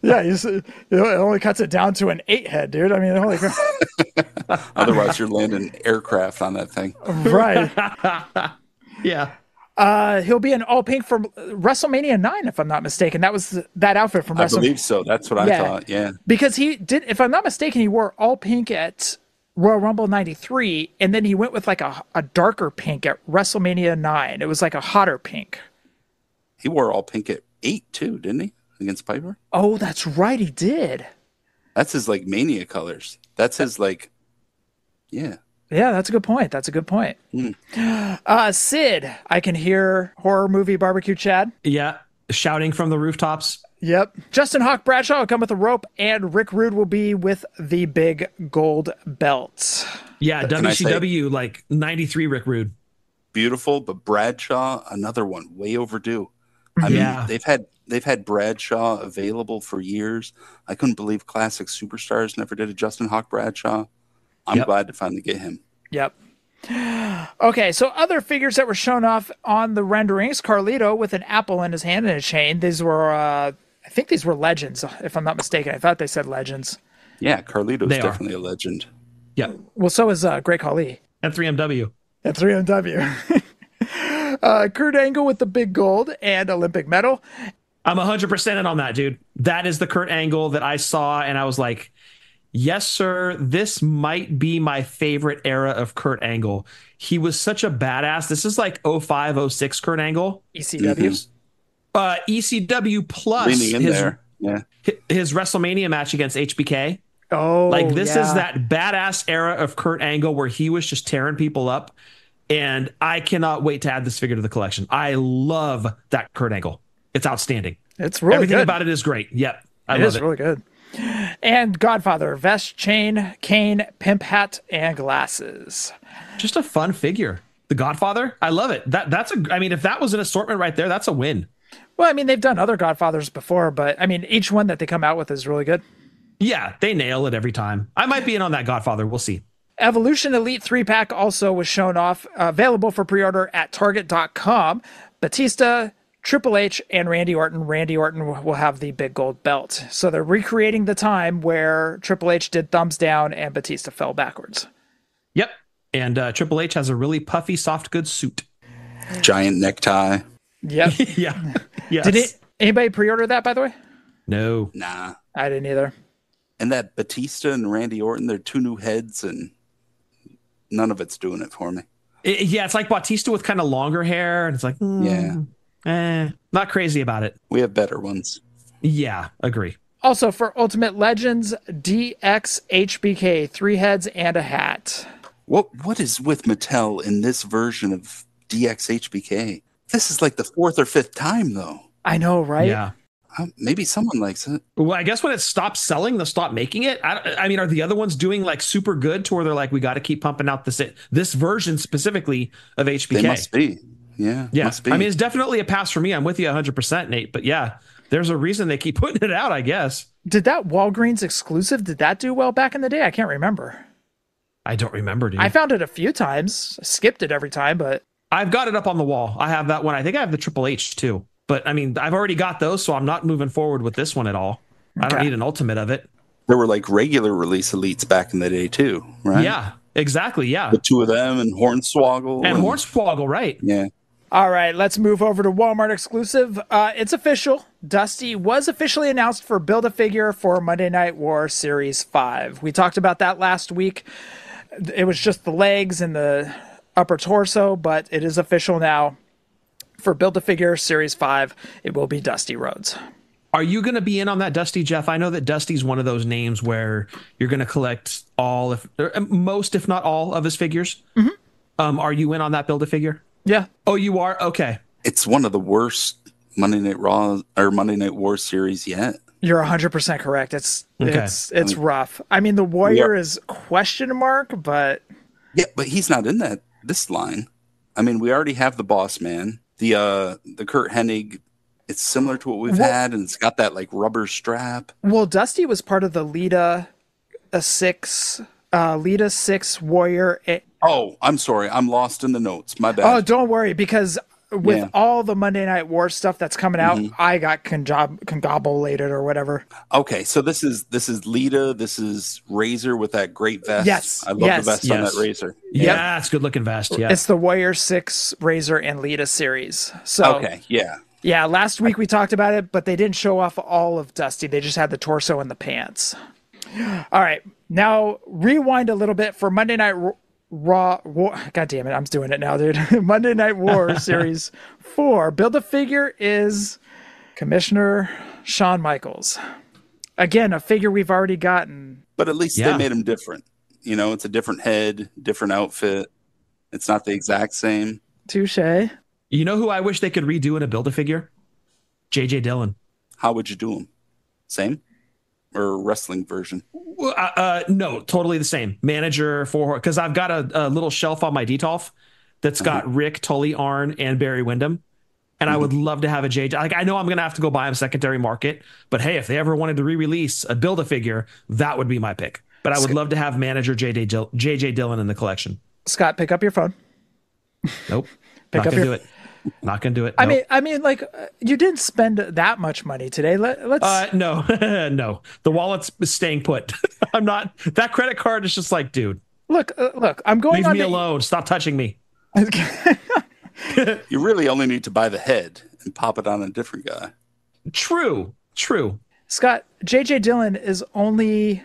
Yeah, it only cuts it down to an 8 head, dude. I mean, holy crap. Otherwise, you're landing aircraft on that thing. Right. Yeah. He'll be in all pink for WrestleMania 9, if I'm not mistaken. That was that outfit from I WrestleMania. believe so. That's what I thought. Yeah. Because he did, if I'm not mistaken, he wore all pink at Royal Rumble 93, and then he went with like a darker pink at WrestleMania 9. It was like a hotter pink. He wore all pink at 8 too, didn't he? Against Piper? Oh, that's right, he did. That's his like Mania colors. That's his like, yeah. Yeah, that's a good point. That's a good point. Sid, I can hear horror movie barbecue Chad. Yeah, shouting from the rooftops. Yep. Justin Hawk Bradshaw will come with a rope, and Rick Rude will be with the big gold belt. Yeah, WCW, like 93 Rick Rude. Beautiful, but Bradshaw, another one, way overdue. I mean, they've had Bradshaw available for years. I couldn't believe Classic Superstars never did a Justin Hawk Bradshaw. I'm glad to finally get him. Yep. Okay, so other figures that were shown off on the renderings, Carlito with an apple in his hand and a chain. These were, I think these were legends, if I'm not mistaken. I thought they said legends. Yeah, Carlito's definitely a legend. Yeah. Well, so is Great Khali. And 3MW. And 3MW. Kurt Angle with the big gold and Olympic medal. I'm 100% in on that, dude. That is the Kurt Angle that I saw, and I was like, yes, sir, this might be my favorite era of Kurt Angle. He was such a badass. This is like 05, 06 Kurt Angle. ECW. ECW plus his WrestleMania match against HBK. Oh, like this is that badass era of Kurt Angle where he was just tearing people up. And I cannot wait to add this figure to the collection. I love that Kurt Angle. It's outstanding. It's really Everything good. about it is great. Yep. It is really good. And Godfather, vest, chain, cane, pimp hat, and glasses. Just a fun figure. The Godfather, I love it. I mean, if that was an assortment right there, that's a win. Well, I mean, they've done other Godfathers before, but I mean, each one that they come out with is really good. Yeah, they nail it every time. I might be in on that Godfather. We'll see. Evolution Elite 3-pack also was shown off, available for pre-order at Target.com. Batista, Triple H, and Randy Orton. Randy Orton will have the big gold belt. So they're recreating the time where Triple H did thumbs down and Batista fell backwards. Yep. And Triple H has a really puffy, soft goods suit. Giant necktie. Yep. Yeah. Yes. Did anybody pre-order that, by the way? No. Nah. I didn't either. And that Batista and Randy Orton, they're two new heads, and none of it's doing it for me. It's like Batista with kind of longer hair, and it's like, not crazy about it. We have better ones. Yeah, agree. Also for Ultimate Legends, DX HBK, 3 heads and a hat. What is with Mattel in this version of DX HBK? This is like the 4th or 5th time, though. I know, right? Yeah. Maybe someone likes it. Well, I guess when it stops selling, they'll stop making it. I mean, are the other ones doing like super good to where they're like, we got to keep pumping out this version specifically of HBK? They must be. Yeah. Must be. I mean, it's definitely a pass for me. I'm with you 100%, Nate. But yeah, there's a reason they keep putting it out, I guess. Did that Walgreens exclusive, did that do well back in the day? I can't remember. I don't remember, dude. I found it a few times. I skipped it every time, but I've got it up on the wall. I have that one. I think I have the Triple H too. But I mean, I've already got those, so I'm not moving forward with this one at all. I don't need an ultimate of it. There were like regular release elites back in the day too, right? Yeah, exactly. Yeah. The two of them and Hornswoggle. And Hornswoggle, right. Yeah. All right, let's move over to Walmart exclusive. It's official. Dusty was officially announced for Build-A-Figure for Monday Night War Series 5. We talked about that last week. It was just the legs and the upper torso, but it is official now. For Build-A-Figure Series 5, it will be Dusty Rhodes. Are you going to be in on that, Dusty, Jeff? I know that Dusty's one of those names where you're going to collect most, if not all, of his figures. Mm-hmm. Are you in on that Build-A-Figure? Yeah. Oh, you are? Okay. It's one of the worst Monday Night Raw or Monday Night War series yet. You're 100% correct. It's rough. I mean, the Warrior is question mark, but yeah, but he's not in this line. I mean, we already have the Boss Man. The Kurt Hennig, it's similar to what we've had, and it's got that like rubber strap. Well, Dusty was part of the Lita 6 Warrior. Oh, I'm sorry. I'm lost in the notes. My bad. Oh, don't worry, because with all the Monday Night War stuff that's coming out, I got congobulated or whatever. Okay, so this is Lita. This is Razor with that great vest. Yes, I love the vest on that Razor. Yeah, it's a good looking vest. Yeah, it's the Warrior 6 Razor and Lita series. So okay, yeah. Yeah, last week we talked about it, but they didn't show off all of Dusty. They just had the torso and the pants. All right, now rewind a little bit for Monday Night Raw. God damn it, I'm doing it now, dude. Monday Night War Series 4. Build-A-Figure is Commissioner Shawn Michaels. Again, a figure we've already gotten. But at least they made him different. You know, it's a different head, different outfit. It's not the exact same. Touche. You know who I wish they could redo in a Build-A-Figure? J.J. Dillon. How would you do him? Same? Or wrestling version? No, totally the same. Manager for... Because I've got a little shelf on my Detolf that's got Rick, Tully, Arn, and Barry Windham. And I would love to have a JJ. Like, I know I'm going to have to go buy him secondary market. But hey, if they ever wanted to re-release a Build-A-Figure, that would be my pick. But I would love to have manager J.J. Dillon in the collection. Scott, pick up your phone. Nope. Not going to do it. Not gonna do it. Nope. I mean, like you didn't spend that much money today. Let's. No, no. The wallet's staying put. I'm not. That credit card is just like, dude. Look. I'm going. Leave me alone. Stop touching me. You really only need to buy the head and pop it on a different guy. True. Scott, J.J. Dillon is only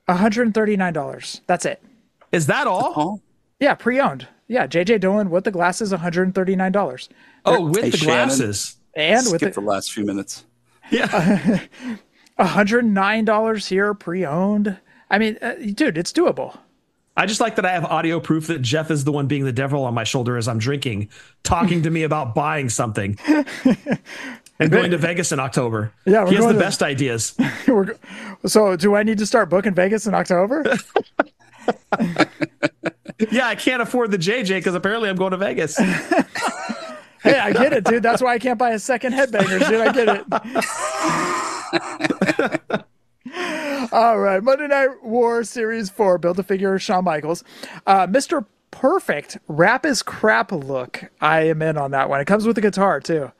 $139. That's it. Is that all? Yeah, pre-owned. Yeah, J.J. Dillon with the glasses, $139. Oh, with the glasses. Shannon, and with the last few minutes. Yeah. $109 here, pre-owned. I mean, dude, it's doable. I just like that I have audio proof that Jeff is the one being the devil on my shoulder as I'm drinking, talking to me about buying something. And going to Vegas in October. Yeah, he has the best ideas. So do I need to start booking Vegas in October? Yeah, I can't afford the JJ because apparently I'm going to Vegas. Hey, I get it, dude. That's why I can't buy a second headbangers, dude. I get it. All right, Monday Night War Series 4, Build-A-Figure Shawn Michaels. Mr. Perfect, rap is crap look. I am in on that one. It comes with a guitar, too.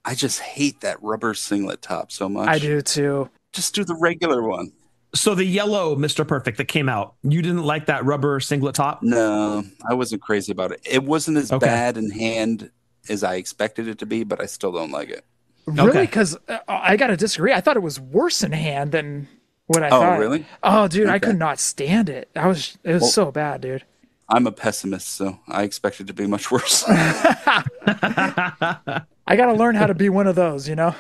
I just hate that rubber singlet top so much. I do, too. Just do the regular one. So the yellow Mr. Perfect that came out, you didn't like that rubber singlet top? No, I wasn't crazy about it. It wasn't as bad in hand as I expected it to be, but I still don't like it. Really? Because I got to disagree. I thought it was worse in hand than what I thought. Oh, really? Oh, dude, I could not stand it. It was so bad, dude. I'm a pessimist, so I expect it to be much worse. I got to learn how to be one of those, you know?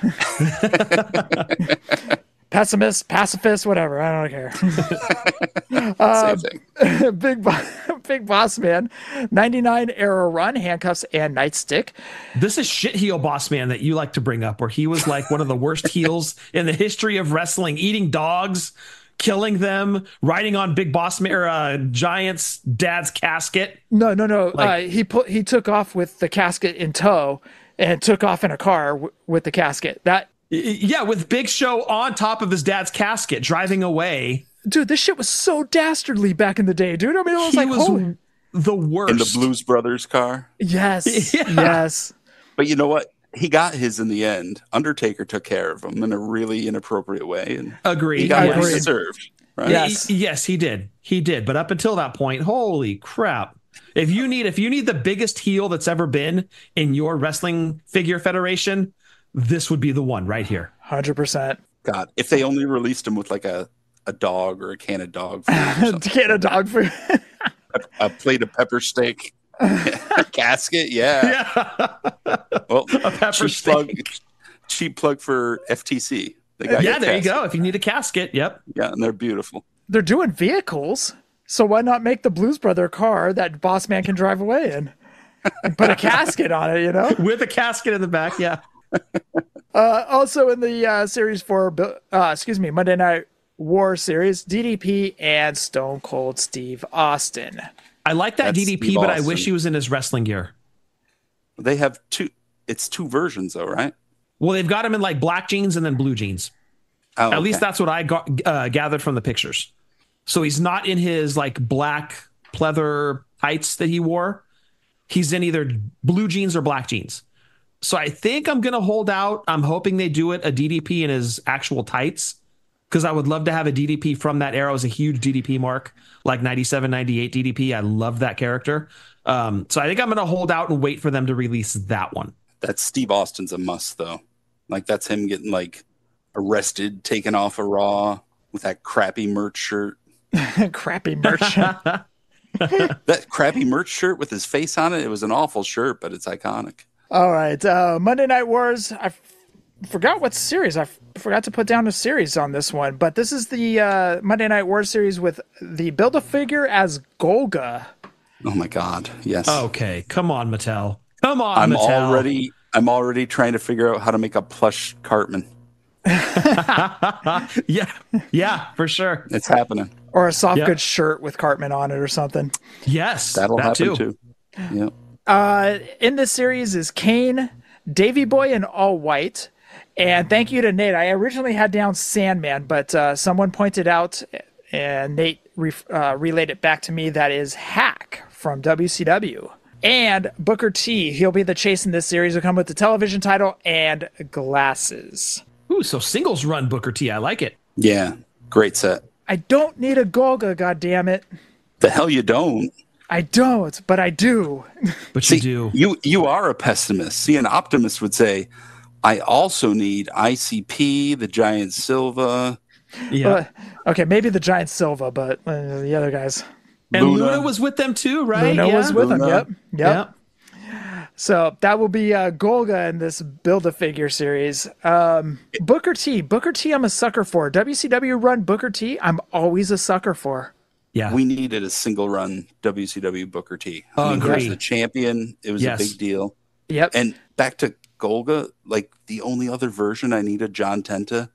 Pessimist, pacifist, whatever. I don't care. Same thing. Big Boss Man, 99 Arrow Run, handcuffs, and nightstick. This is shit heel Boss Man that you like to bring up, where he was like one of the worst heels in the history of wrestling, eating dogs, killing them, riding on Big Boss Man or Giant's dad's casket. No. Like, he took off with the casket in tow and took off in a car with the casket. Yeah, with Big Show on top of his dad's casket, driving away. Dude, this shit was so dastardly back in the day, dude. I mean, it was the worst. In the Blues Brothers car? Yes. Yeah. Yes. But you know what? He got his in the end. Undertaker took care of him in a really inappropriate way. And agreed. He got what he deserved. Right? Yes, he did. He did. But up until that point, holy crap. If you need the biggest heel that's ever been in your wrestling figure federation, this would be the one right here. 100%. God, if they only released him with like a dog or a can of dog food. A can of dog food. a plate of pepper steak. A casket, yeah. Well, a pepper steak. Cheap plug for FTC. There you go. If you need a casket, yep. Yeah, and they're beautiful. They're doing vehicles, so why not make the Blues Brother car that Boss Man can drive away in? And put a casket on it, you know? With a casket in the back, yeah. Also in the series for Monday Night War series, DDP and Stone Cold Steve Austin. I like that DDP, Steve but Austin. I wish he was in his wrestling gear. They have two versions though, right? Well, they've got him in like black jeans and then blue jeans. Oh, At least that's what I gathered from the pictures. So he's not in his like black pleather tights that he wore. He's in either blue jeans or black jeans. So I think I'm going to hold out. I'm hoping they do it a DDP in his actual tights, because I would love to have a DDP from that era. It was a huge DDP mark, like 97, 98 DDP. I love that character. So I think I'm going to hold out and wait for them to release that one. That Steve Austin's a must, though. Like, that's him getting, like, arrested, taken off a Raw with that crappy merch shirt. Crappy merch. That crappy merch shirt with his face on it. It was an awful shirt, but it's iconic. All right. Monday Night Wars. I forgot what series. I forgot to put down a series on this one, but this is the Monday Night Wars series with the Build-A-Figure as Golga. Oh, my God. Yes. Okay. Come on, Mattel. Come on, Mattel. I'm already trying to figure out how to make a plush Cartman. Yeah, for sure. It's happening. Or a soft goods shirt with Cartman on it or something. Yes, that'll happen too. Yeah. In this series is Kane, Davy Boy in all white, and thank you to Nate. I originally had down Sandman, but someone pointed out, and Nate relayed it back to me, that is Hack from WCW. And Booker T, he'll be the chase in this series. Will come with the television title and glasses. Ooh, so singles run Booker T. I like it. Yeah, great set. I don't need a Golga, goddammit. The hell you don't. I don't, but I do. But See, you do. You are a pessimist. See, an optimist would say, I also need ICP, the Giant Silva. Yeah. Okay, maybe the Giant Silva, but the other guys. And Luna was with them too, right? Luna was with them, yep. So that will be Golga in this Build-A-Figure series. Booker T, I'm a sucker for. WCW run Booker T, I'm always a sucker for. Yeah, we needed a single run WCW Booker T. Oh, he was the champion. It was a big deal. Yep. And back to Golga, like the only other version I needed John Tenta.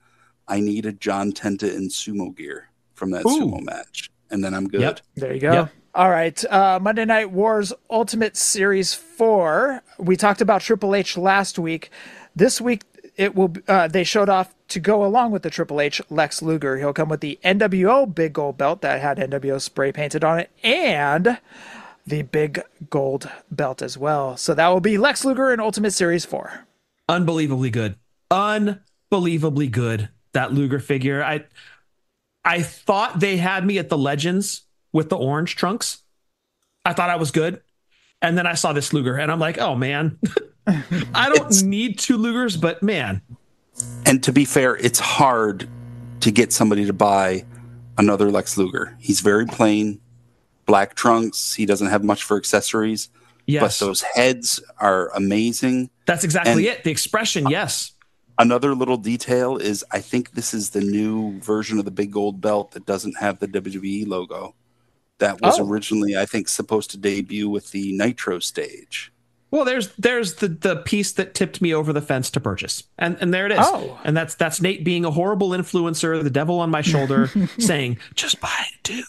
I needed John Tenta in sumo gear from that sumo match. And then I'm good. Yep. There you go. Yep. All right. Monday Night Wars Ultimate Series 4. We talked about Triple H last week. This week, it will. They showed off to go along with the Triple H Lex Luger. He'll come with the NWO big gold belt that had NWO spray painted on it, and the big gold belt as well. So that will be Lex Luger in Ultimate Series 4. Unbelievably good. Unbelievably good. That Luger figure. I thought they had me at the Legends with the orange trunks. I thought I was good. And then I saw this Luger and I'm like, oh man, I don't need two Lugers, but man. And to be fair, it's hard to get somebody to buy another Lex Luger. He's very plain, black trunks. He doesn't have much for accessories. Yes. But those heads are amazing. That's exactly it. The expression, yes. Another little detail is I think this is the new version of the big gold belt that doesn't have the WWE logo. That was originally, I think, supposed to debut with the Nitro stage. Well, there's the piece that tipped me over the fence to purchase. And there it is. Oh. And that's Nate being a horrible influencer, the devil on my shoulder, saying, just buy it, dude.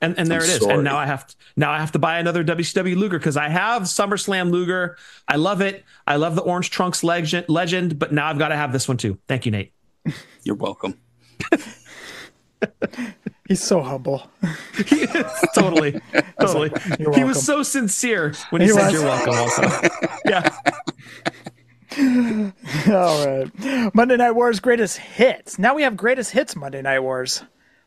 And there it is. Sorry. And now I have to buy another WCW Luger because I have SummerSlam Luger. I love it. I love the orange trunks legend, but now I've got to have this one too. Thank you, Nate. You're welcome. He's so humble. Totally. He was so sincere when he said you're welcome also. Yeah. All right. Monday Night Wars greatest hits. Now we have greatest hits Monday Night Wars.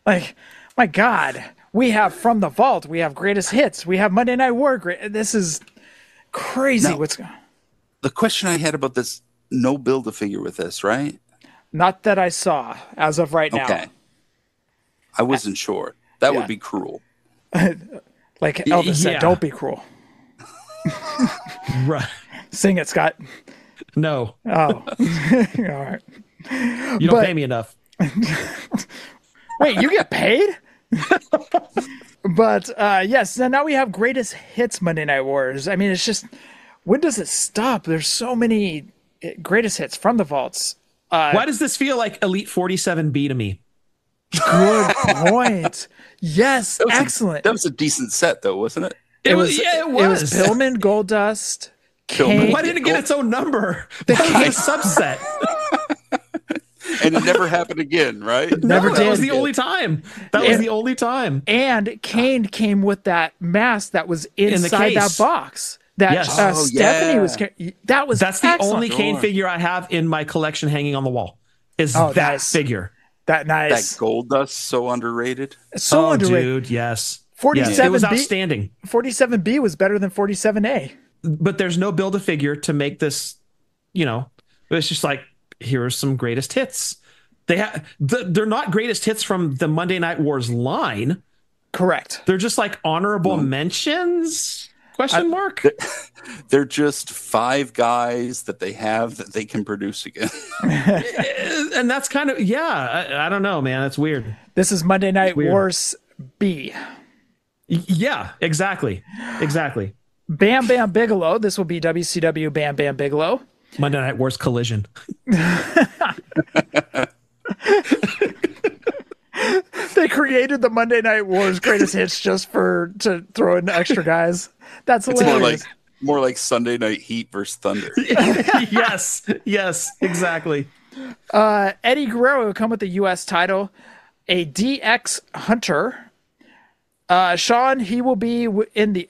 Like, my God. We have From the Vault. We have greatest hits. We have Monday Night War. This is crazy. Now, what's going on? The question I had about this, no Build-A-Figure with this, right? Not that I saw as of right now. Okay. I wasn't sure. That would be cruel. Like Elvis said, don't be cruel. Right. Sing it, Scott. No. Oh. All right. You don't pay me enough. Wait, you get paid? But yes, so now we have greatest hits Monday Night Wars. I mean, it's just, when does it stop? There's so many greatest hits from the vaults. Why does this feel like Elite 47B to me? Good point. Yes, excellent. That was a decent set, though, wasn't it? It was. It was Pillman, Goldust, Kane. Why didn't it get its own number? That was a subset. And it never happened again, right? Never did. That was the only time. That was the only time. And Kane came with that mask that was inside that box. that Yes. Stephanie yeah. was. That's the excellent. only Kane figure I have in my collection hanging on the wall. Is that nice. figure? That nice. That gold dust so underrated. So underrated. Dude, yes. 47B, it was outstanding. 47B was better than 47A. But there's no build a figure to make this. It's just like, here are some greatest hits. They're not greatest hits from the Monday Night Wars line. Correct. They're just like honorable mentions? Question mark. They're just 5 guys that they have that they can produce again. And that's kind of, I don't know, man. That's weird. This is Monday Night Wars B. Yeah, exactly. Bam Bam Bigelow. This will be WCW Bam Bam Bigelow. Monday Night Wars Collision. They created the Monday Night Wars greatest hits just to throw in extra guys. That's hilarious. It's more like Sunday Night Heat versus Thunder. yes, exactly. Eddie Guerrero will come with the U.S. title. A DX Hunter. Sean, he will be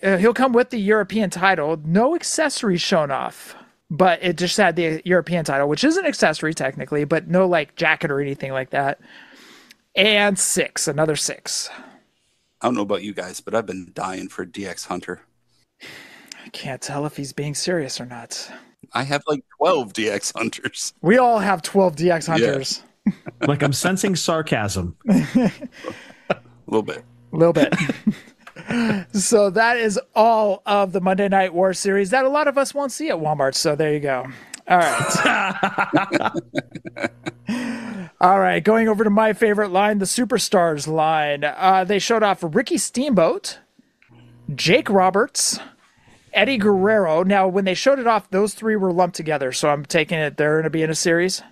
he'll come with the European title. No accessories shown off, but it just had the European title, which is an accessory technically, but no like jacket or anything like that. And another 6. I don't know about you guys, but I've been dying for DX Hunter. I can't tell if he's being serious or not. I have like 12 DX Hunters. We all have 12 DX Hunters. Yeah. Like I'm sensing sarcasm. A little bit. So that is all of the Monday Night War series that a lot of us won't see at Walmart. So there you go. All right. All right. Going over to my favorite line, the Superstars line. They showed off Ricky Steamboat, Jake Roberts, Eddie Guerrero. Now, when they showed it off, those 3 were lumped together. So I'm taking it they're going to be in a series.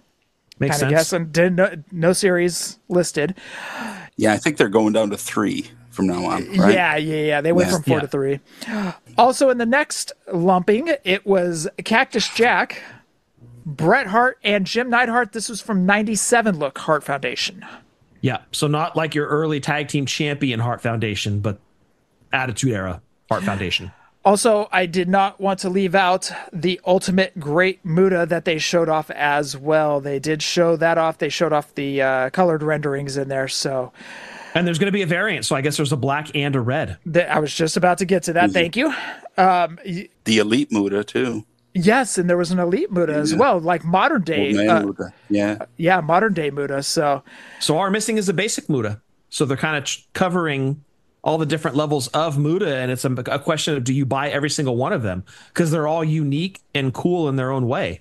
Makes sense. Guessing. No series listed. Yeah, I think they're going down to 3 from now on. Right? Yeah. They went from 4 to 3. Also, in the next lumping, it was Cactus Jack, Bret Hart, and Jim Neidhart. This was from 97 look Hart Foundation. Yeah, so not like your early tag team champion Hart Foundation, but Attitude Era Hart Foundation. Also, I did not want to leave out the Ultimate Great Muta that they showed off as well. They did show that off. They showed off the colored renderings in there. So, and there's going to be a variant, so I guess there's a black and a red. I was just about to get to that. Thank you. The Elite Muta, too. Yes, and there was an Elite Muta as well, like modern day. Muta. Yeah, modern day Muta. So our missing is a basic Muta. So they're kind of covering all the different levels of Muta, and it's a question of, do you buy every single one of them? Because they're all unique and cool in their own way.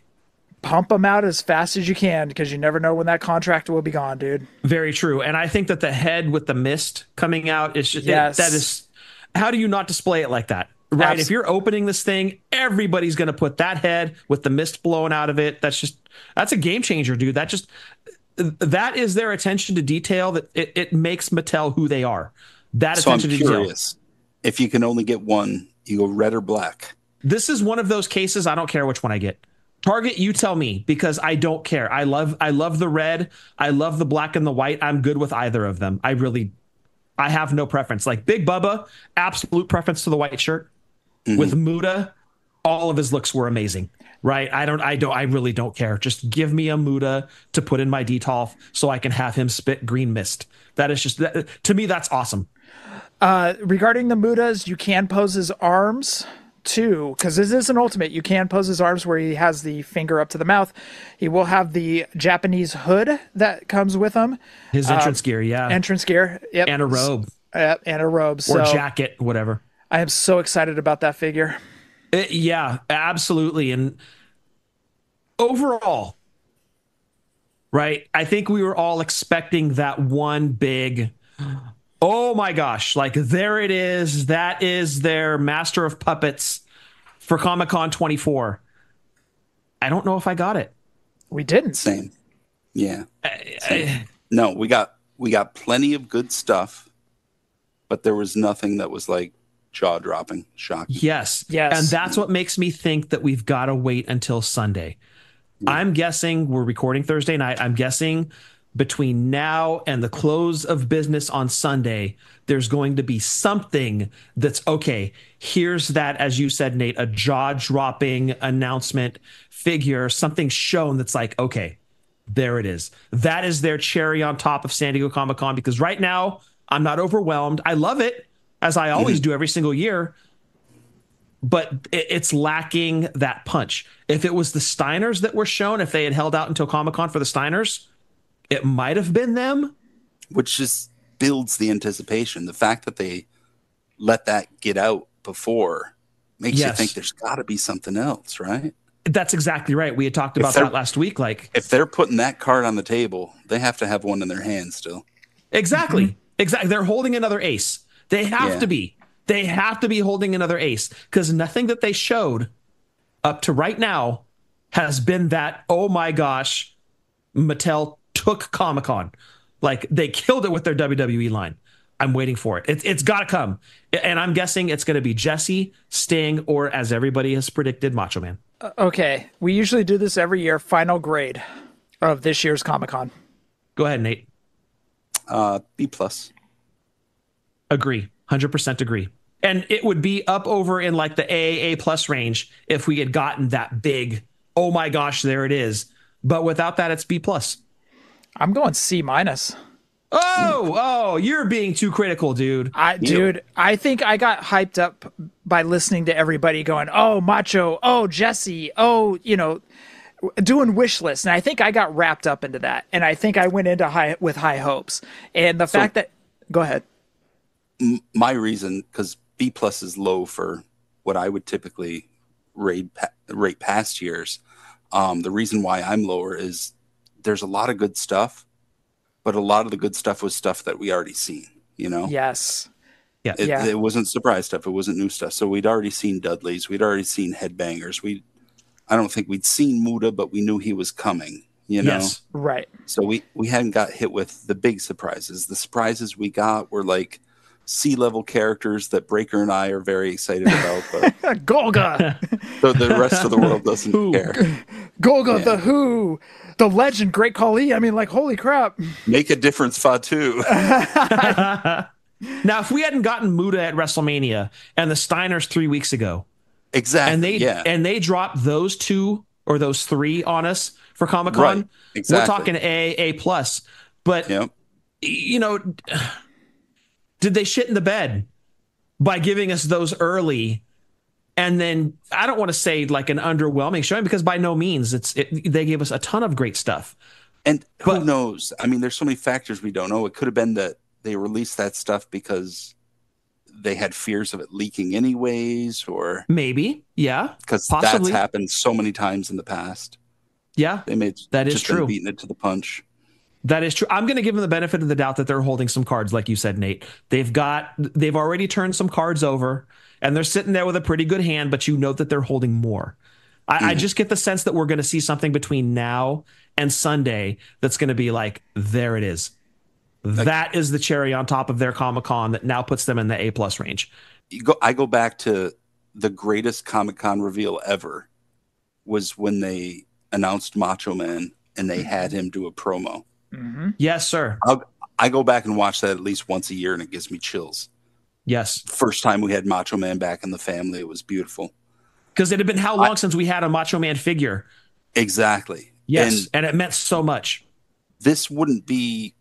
Pump them out as fast as you can, because you never know when that contract will be gone, dude. Very true. And I think that the head with the mist coming out is just, yes. that is, how do you not display it like that? Right. If you're opening this thing, everybody's going to put that head with the mist blowing out of it. That's a game changer, dude. That is their attention to detail that it makes Mattel who they are. That so attention I'm to detail. Curious, if you can only get one, you go red or black. This is one of those cases. I don't care which one I get. Target, you tell me, because I don't care. I love the red. I love the black and the white. I'm good with either of them. I have no preference. Like Big Bubba, absolute preference to the white shirt. Mm-hmm. With Muta, all of his looks were amazing. Right? I really don't care. Just give me a Muta to put in my Detolf so I can have him spit green mist. That is just, to me, that's awesome. Regarding the Mutas, you can pose his arms too, because this is an ultimate. You can pose his arms where he has the finger up to the mouth. He will have the Japanese hood that comes with him. His entrance gear, yeah. Entrance gear, yep. And a robe. And a robe. Or jacket, whatever. I am so excited about that figure. Yeah, absolutely. And overall, right, I think we were all expecting that one big, oh my gosh, like there it is. That is their Master of Puppets for Comic-Con 24. I don't know if I got it. We didn't. Same. Yeah. No, we got plenty of good stuff, but there was nothing that was like jaw-dropping, shocking. Yes. And that's what makes me think that we've got to wait until Sunday. Yeah. I'm guessing we're recording Thursday night. I'm guessing between now and the close of business on Sunday, there's going to be something that's okay. Here's that, as you said, Nate, a jaw-dropping announcement figure, something shown that's like, okay, there it is. That is their cherry on top of San Diego Comic-Con, because right now I'm not overwhelmed. I love it, as I always do every single year, but it's lacking that punch. If it was the Steiners that were shown, if they had held out until Comic-Con for the Steiners, it might have been them. Which just builds the anticipation. The fact that they let that get out before makes you think there's got to be something else, right? That's exactly right. We had talked about that last week. Like, if they're putting that card on the table, they have to have one in their hand still. Exactly. Exactly. They're holding another ace. They have to be. They have to be holding another ace, because nothing that they showed up to right now has been that, oh my gosh, Mattel took Comic-Con. Like, they killed it with their WWE line. I'm waiting for it. It's got to come. And I'm guessing it's going to be Jesse, Sting, or, as everybody has predicted, Macho Man. Okay. We usually do this every year. Final grade of this year's Comic-Con. Go ahead, Nate. B+. Agree. 100% agree. And it would be up over in like the A+ range if we had gotten that big, oh my gosh, there it is. But without that, it's B+. I'm going C-. Oh, you're being too critical, dude. I think I got hyped up by listening to everybody going, oh, Macho, oh, Jesse, oh, doing wish lists. And I think I got wrapped up into that. And I think I went into with high hopes. And the fact that, go ahead. My reason, because B+ is low for what I would typically rate past years. The reason why I'm lower is there's a lot of good stuff, but a lot of the good stuff was stuff that we already seen, Yes. Yeah. It wasn't surprise stuff. It wasn't new stuff. So we'd already seen Dudley's. We'd already seen Headbangers. I don't think we'd seen Muda, but we knew he was coming, Yes. Right. So we hadn't got hit with the big surprises. The surprises we got were like C-level characters that Breaker and I are very excited about, but Golga. the rest of the world doesn't care. Golga, the Who, the Legend, Great Khali. I mean, like, holy crap. Make a difference, Fatu. Now, if we hadn't gotten Muda at WrestleMania and the Steiners 3 weeks ago, exactly, and they dropped those two or those three on us for Comic-Con, right, exactly. We're talking A+. But, did they shit in the bed by giving us those early? And then I don't want to say like an underwhelming showing, because by no means they gave us a ton of great stuff. And who knows? I mean, there's so many factors we don't know. It could have been that they released that stuff because they had fears of it leaking anyways, or maybe, yeah, because possibly. That's happened so many times in the past. Yeah, that is true. Beating it to the punch. That is true. I'm going to give them the benefit of the doubt that they're holding some cards, like you said, Nate. They've already turned some cards over, and they're sitting there with a pretty good hand, but you know that they're holding more. I just get the sense that we're going to see something between now and Sunday that's going to be like, there it is. That is the cherry on top of their Comic-Con that now puts them in the A+ range. I go back to the greatest Comic-Con reveal ever was when they announced Macho Man and they had him do a promo. Mm-hmm. Yes, sir. I go back and watch that at least once a year, and it gives me chills. Yes. First time we had Macho Man back in the family, it was beautiful. Because it had been how long since we had a Macho Man figure? Exactly. Yes, and it meant so much. This wouldn't be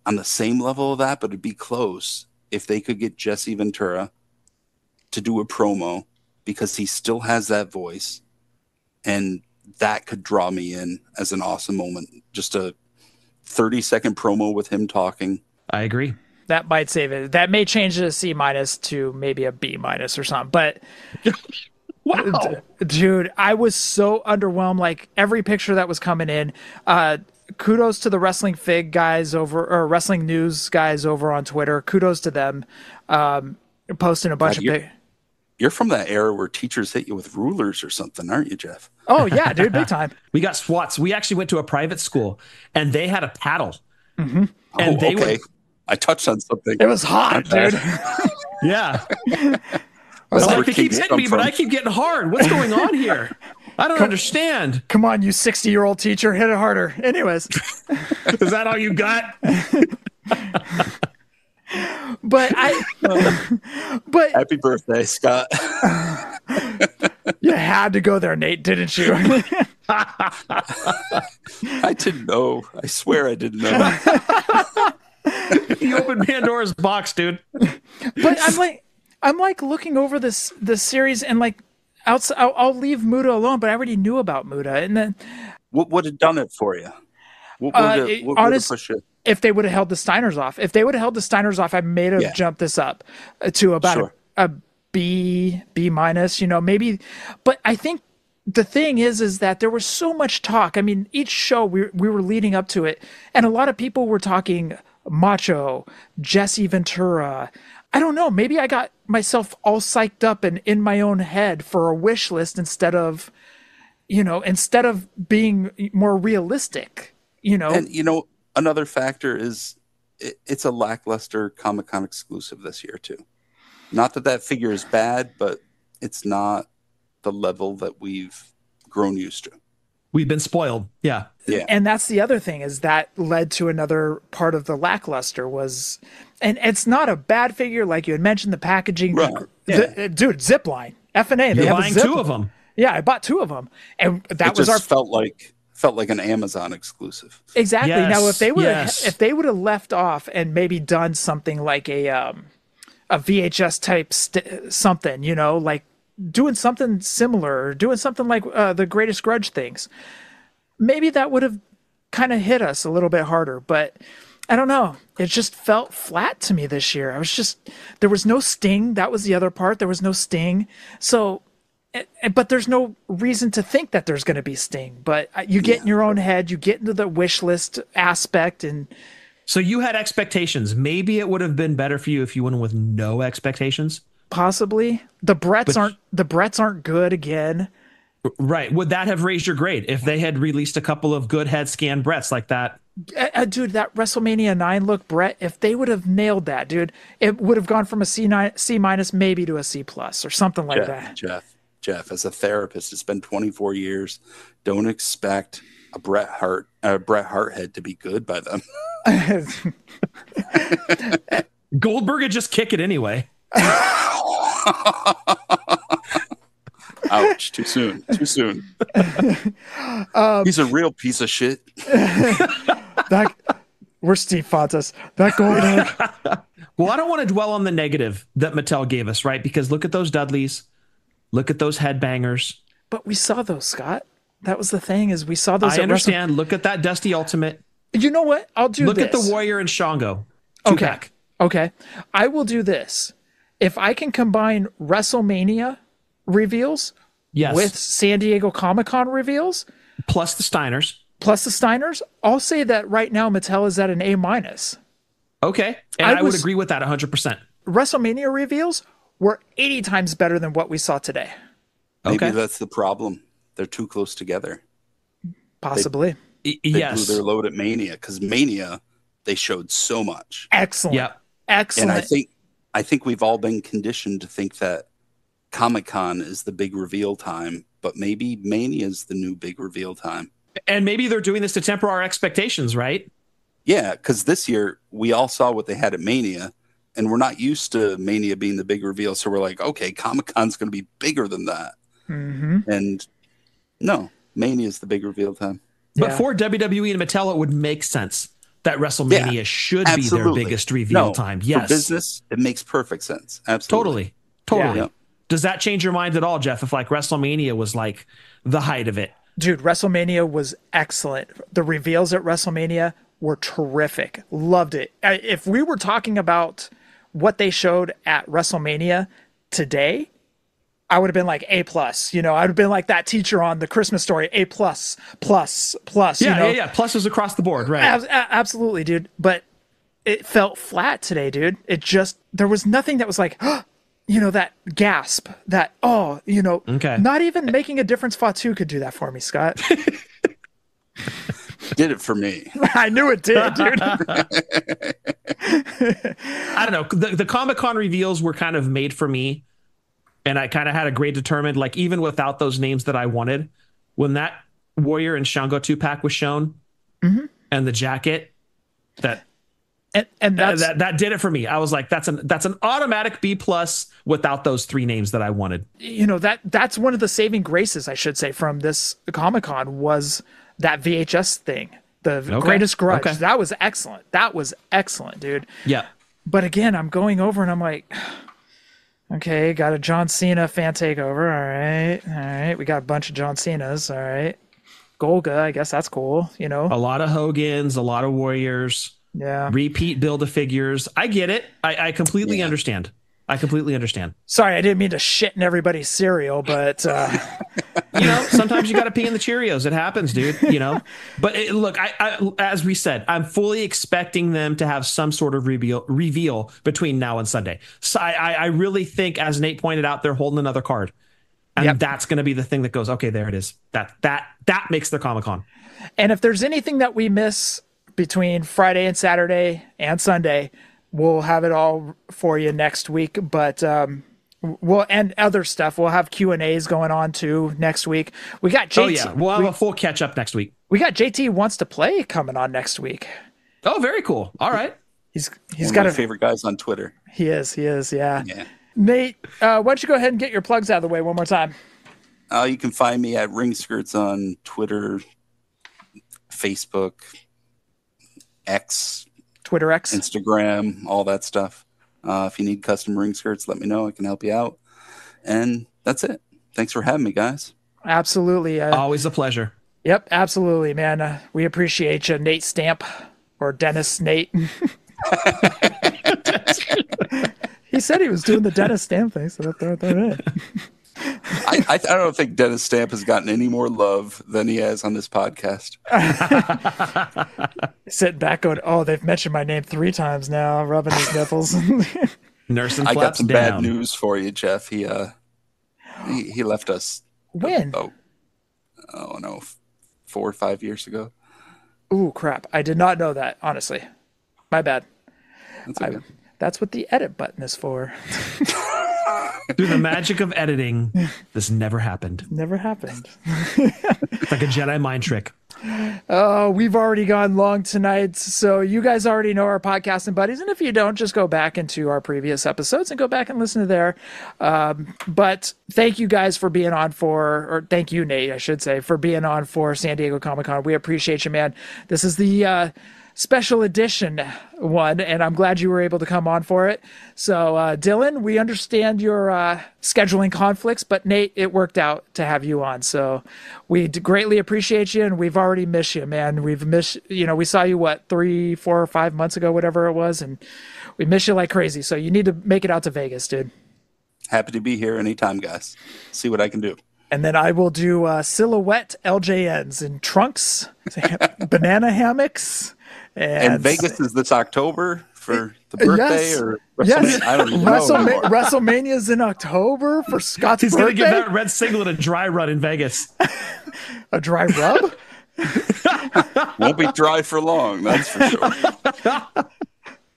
on the same level of that, but it'd be close if they could get Jesse Ventura to do a promo, because he still has that voice, and that could draw me in as an awesome moment. Just a 30-second promo with him talking. I agree. That might save it. That may change a C- to maybe a B- or something. But wow, dude, I was so underwhelmed. Like, every picture that was coming in. Kudos to the Wrestling Fig guys or Wrestling News guys over on Twitter. Kudos to them. Posting a bunch of pics. You're from that era where teachers hit you with rulers or something, aren't you, Jeff? Oh, yeah, dude, big time. We got swats. We actually went to a private school, and they had a paddle. Mm-hmm. And okay. I touched on something. It was hot, dude. Yeah. I was like, they keep hitting me, but I keep getting hard. What's going on here? I don't understand. Come on, you 60-year-old teacher, hit it harder. Anyways. Is that all you got? But Happy birthday, Scott. you had to go there, Nate, didn't you? I didn't know. I swear I didn't know. You opened Pandora's box, dude. But I'm like looking over this series and like I'll leave Muda alone, but I already knew about Muda. And then What would have done it for you? What would have pushed you? If they would have held the Steiners off. If they would have held the Steiners off, I may have jumped this up to about a B minus, maybe. But I think the thing is that there was so much talk. I mean, each show we were leading up to it, and a lot of people were talking Macho, Jesse Ventura. I don't know. Maybe I got myself all psyched up and in my own head for a wish list instead of being more realistic, And, another factor is it's a lackluster Comic-Con exclusive this year, too. Not that figure is bad, but it's not the level that we've grown used to. We've been spoiled. Yeah. And that's the other thing is that led to another part of the lackluster was, and it's not a bad figure. Like you had mentioned, the packaging, right. Dude, Zipline, F&A. You're buying 2 of them. Yeah, I bought 2 of them. And that was felt like an Amazon exclusive. Exactly. Yes, now, if they would have left off and maybe done something like a VHS type something, like doing something similar, or doing something like the Greatest Grudge things, maybe that would have kind of hit us a little bit harder. But I don't know. It just felt flat to me this year. There was no sting. That was the other part. There was no sting. So, but there's no reason to think that there's going to be sting. But you get in your own head. You get into the wish list aspect, and so you had expectations. Maybe it would have been better for you if you went with no expectations. Possibly. The Bretts aren't good again. Right. Would that have raised your grade if they had released a couple of good head scan Bretts like that? Dude, that WrestleMania 9 look Brett, if they would have nailed that, dude, it would have gone from a C minus maybe to a C plus or something like that. Jeff, as a therapist, it's been 24 years. Don't expect a Bret Hart head to be good by them. Goldberg would just kick it anyway. Ouch, too soon. He's a real piece of shit. We're Steve Fontas. That Goldberg. Well, I don't want to dwell on the negative that Mattel gave us, right? Because look at those Dudleys. Look at those headbangers. But we saw those, Scott. That was the thing, is we saw those. I understand. Look at that Dusty Ultimate. You know what? I'll do Look this. at the Warrior and Shango. Okay. I will do this. If I can combine WrestleMania reveals with San Diego Comic-Con reveals, plus the Steiners, I'll say that right now Mattel is at an A minus. Okay. And I would agree with that 100%. WrestleMania reveals were 80 times better than what we saw today. Maybe that's the problem. They're too close together. Possibly. They blew their load at Mania, because Mania, they showed so much. Excellent. Yep. Excellent. And I think we've all been conditioned to think that Comic-Con is the big reveal time, but maybe Mania is the new big reveal time. And maybe they're doing this to temper our expectations, right? Yeah, because this year we all saw what they had at Mania, and we're not used to Mania being the big reveal. So we're like, okay, Comic-Con's going to be bigger than that. Mm-hmm. And no, Mania is the big reveal time. But for WWE and Mattel, it would make sense that WrestleMania should be their biggest reveal time. Yes. For business, it makes perfect sense. Absolutely. Totally. Yeah. Does that change your mind at all, Jeff, if like WrestleMania was like the height of it? Dude, WrestleMania was excellent. The reveals at WrestleMania were terrific. Loved it. If we were talking about what they showed at WrestleMania today, I would have been like A plus. I would have been like that teacher on the Christmas Story, A plus. Yeah. Pluses across the board, right? Absolutely, dude. But it felt flat today, dude. There was nothing that was like, that gasp, that, okay. Not even making a difference. Fatu could do that for me, Scott. Did it for me. I knew it did, dude. I don't know. The Comic-Con reveals were kind of made for me, and I kind of had a grade determined, like even without those names that I wanted, when that Warrior and Shango 2-pack was shown, and the jacket, that did it for me. I was like, that's an automatic B+ without those 3 names that I wanted. That's one of the saving graces, I should say, from this Comic-Con was that VHS thing, the Greatest Grudge. Okay. That was excellent, dude. Yeah. But again, I'm going over and I'm like, okay, got a John Cena fan takeover. All right. We got a bunch of John Cenas. All right. Golga, I guess that's cool. A lot of Hogans, a lot of Warriors. Yeah. Repeat Build-A-Figures. I get it. I completely understand. Sorry, I didn't mean to shit in everybody's cereal, but sometimes you got to pee in the Cheerios. It happens, dude. But look, I as we said, I'm fully expecting them to have some sort of reveal between now and Sunday. So I really think, as Nate pointed out, they're holding another card, and that's going to be the thing that goes, okay, there it is. That makes their Comic-Con. And if there's anything that we miss between Friday and Saturday and Sunday, we'll have it all for you next week. But and other stuff. We'll have Q&As going on too next week. We got JT. Oh yeah, we'll have a full catch up next week. We got JT Wants to Play coming on next week. Oh, very cool. All right. He's one got of my favorite guys on Twitter. He is. Yeah. Nate, why don't you go ahead and get your plugs out of the way one more time? You can find me at Ringskirts on Twitter, Facebook, Twitter X, Instagram, all that stuff. If you need custom ring skirts, let me know. I can help you out. And that's it. Thanks for having me, guys. Absolutely. Always a pleasure. Yep, absolutely, man. We appreciate you, Nate Stamp, or Dennis Nate. He said he was doing the Dennis Stamp thing, so that's it. I don't think Dennis Stamp has gotten any more love than he has on this podcast. Sitting back going, oh, they've mentioned my name 3 times now, rubbing his nipples. Nursing I got flaps some down. bad news for you, Jeff. He left us. When? Oh no, 4 or 5 years ago. Ooh, crap. I did not know that, honestly. My bad. That's okay. That's what the edit button is for. Through the magic of editing, this never happened. Never happened. It's like a Jedi mind trick. Oh, we've already gone long tonight, so you guys already know our podcasting buddies, and if you don't, just go back into our previous episodes and go back and listen to there. But thank you guys for being on thank you, Nate, I should say, for being on for San Diego Comic-Con. We appreciate you, man. This is the special edition one, and I'm glad you were able to come on for it. So Dylan, we understand your scheduling conflicts, but Nate, it worked out to have you on, so we greatly appreciate you, and we've already missed you, man. We've missed, we saw you 3, 4 or 5 months ago, whatever it was, and we miss you like crazy. So you need to make it out to Vegas, dude. Happy to be here anytime, guys. See what I can do. And then I will do silhouette LJNs in trunks, banana hammocks. And Vegas is this October for the birthday, or WrestleMania? Yes. I don't even know anymore. WrestleMania's in October for Scott's birthday. He's going to give that red singlet a dry run in Vegas. A dry rub? Won't be dry for long, that's for sure.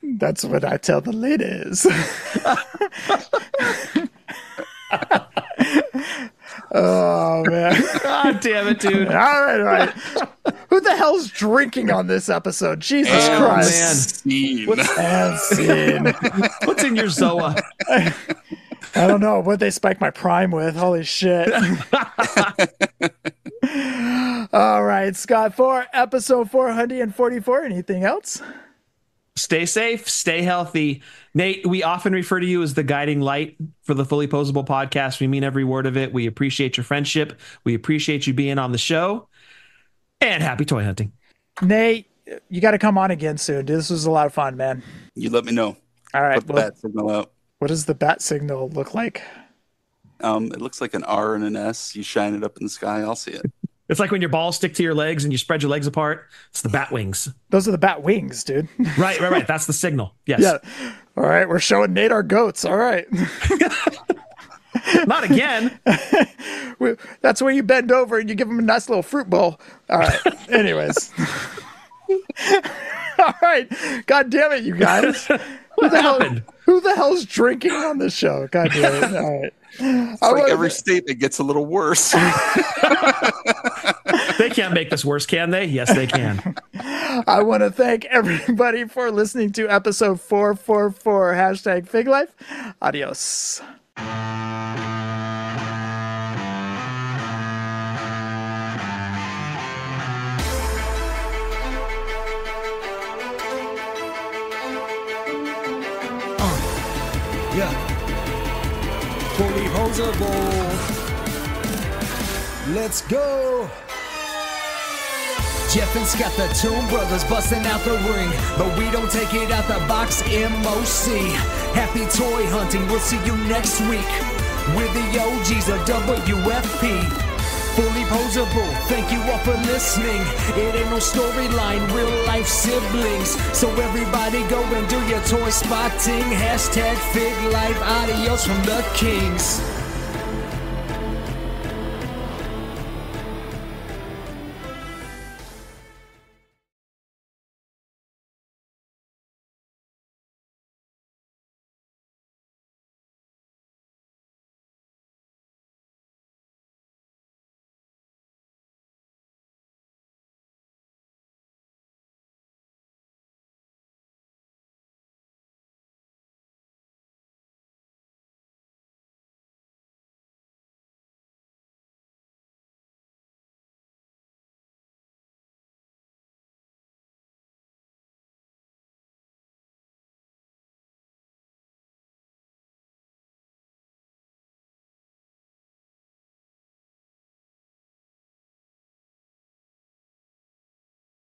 That's what I tell the ladies. Oh, man. God damn it, dude. All right. Who the hell's drinking on this episode? Jesus Christ. Man. Scene. What's in your Zoa? I don't know what they spike my Prime with. Holy shit. All right, Scott, for episode 444, anything else? Stay safe, stay healthy. Nate, we often refer to you as the guiding light for the Fully Poseable podcast. We mean every word of it. We appreciate your friendship. We appreciate you being on the show. And happy toy hunting. Nate, you got to come on again soon. This was a lot of fun, man. You let me know. All right. Put the bat signal out. What does the bat signal look like? It looks like an R and an S. You shine it up in the sky. I'll see it. It's like when your balls stick to your legs and you spread your legs apart. It's the bat wings. Those are the bat wings, dude. Right. That's the signal. Yes. Yeah. All right. We're showing Nate our goats. All right. Not again. That's where you bend over and you give them a nice little fruit bowl. All right. Anyways. All right. God damn it, you guys. Who the hell's drinking on this show? God damn it. All right. It's like every statement gets a little worse. They can't make this worse, can they? Yes, they can. I want to thank everybody for listening to episode 444, hashtag Fig Life. Adios. Yeah. Fullyposeable. Let's go. Jeff and Scott, the Toon Brothers, busting out the ring. But we don't take it out the box, MOC. Happy toy hunting, we'll see you next week. With the OGs of WFP. Fullyposeable, thank you all for listening. It ain't no storyline, real life siblings. So everybody go and do your toy spotting. Hashtag Fig Life, adios from the Kings.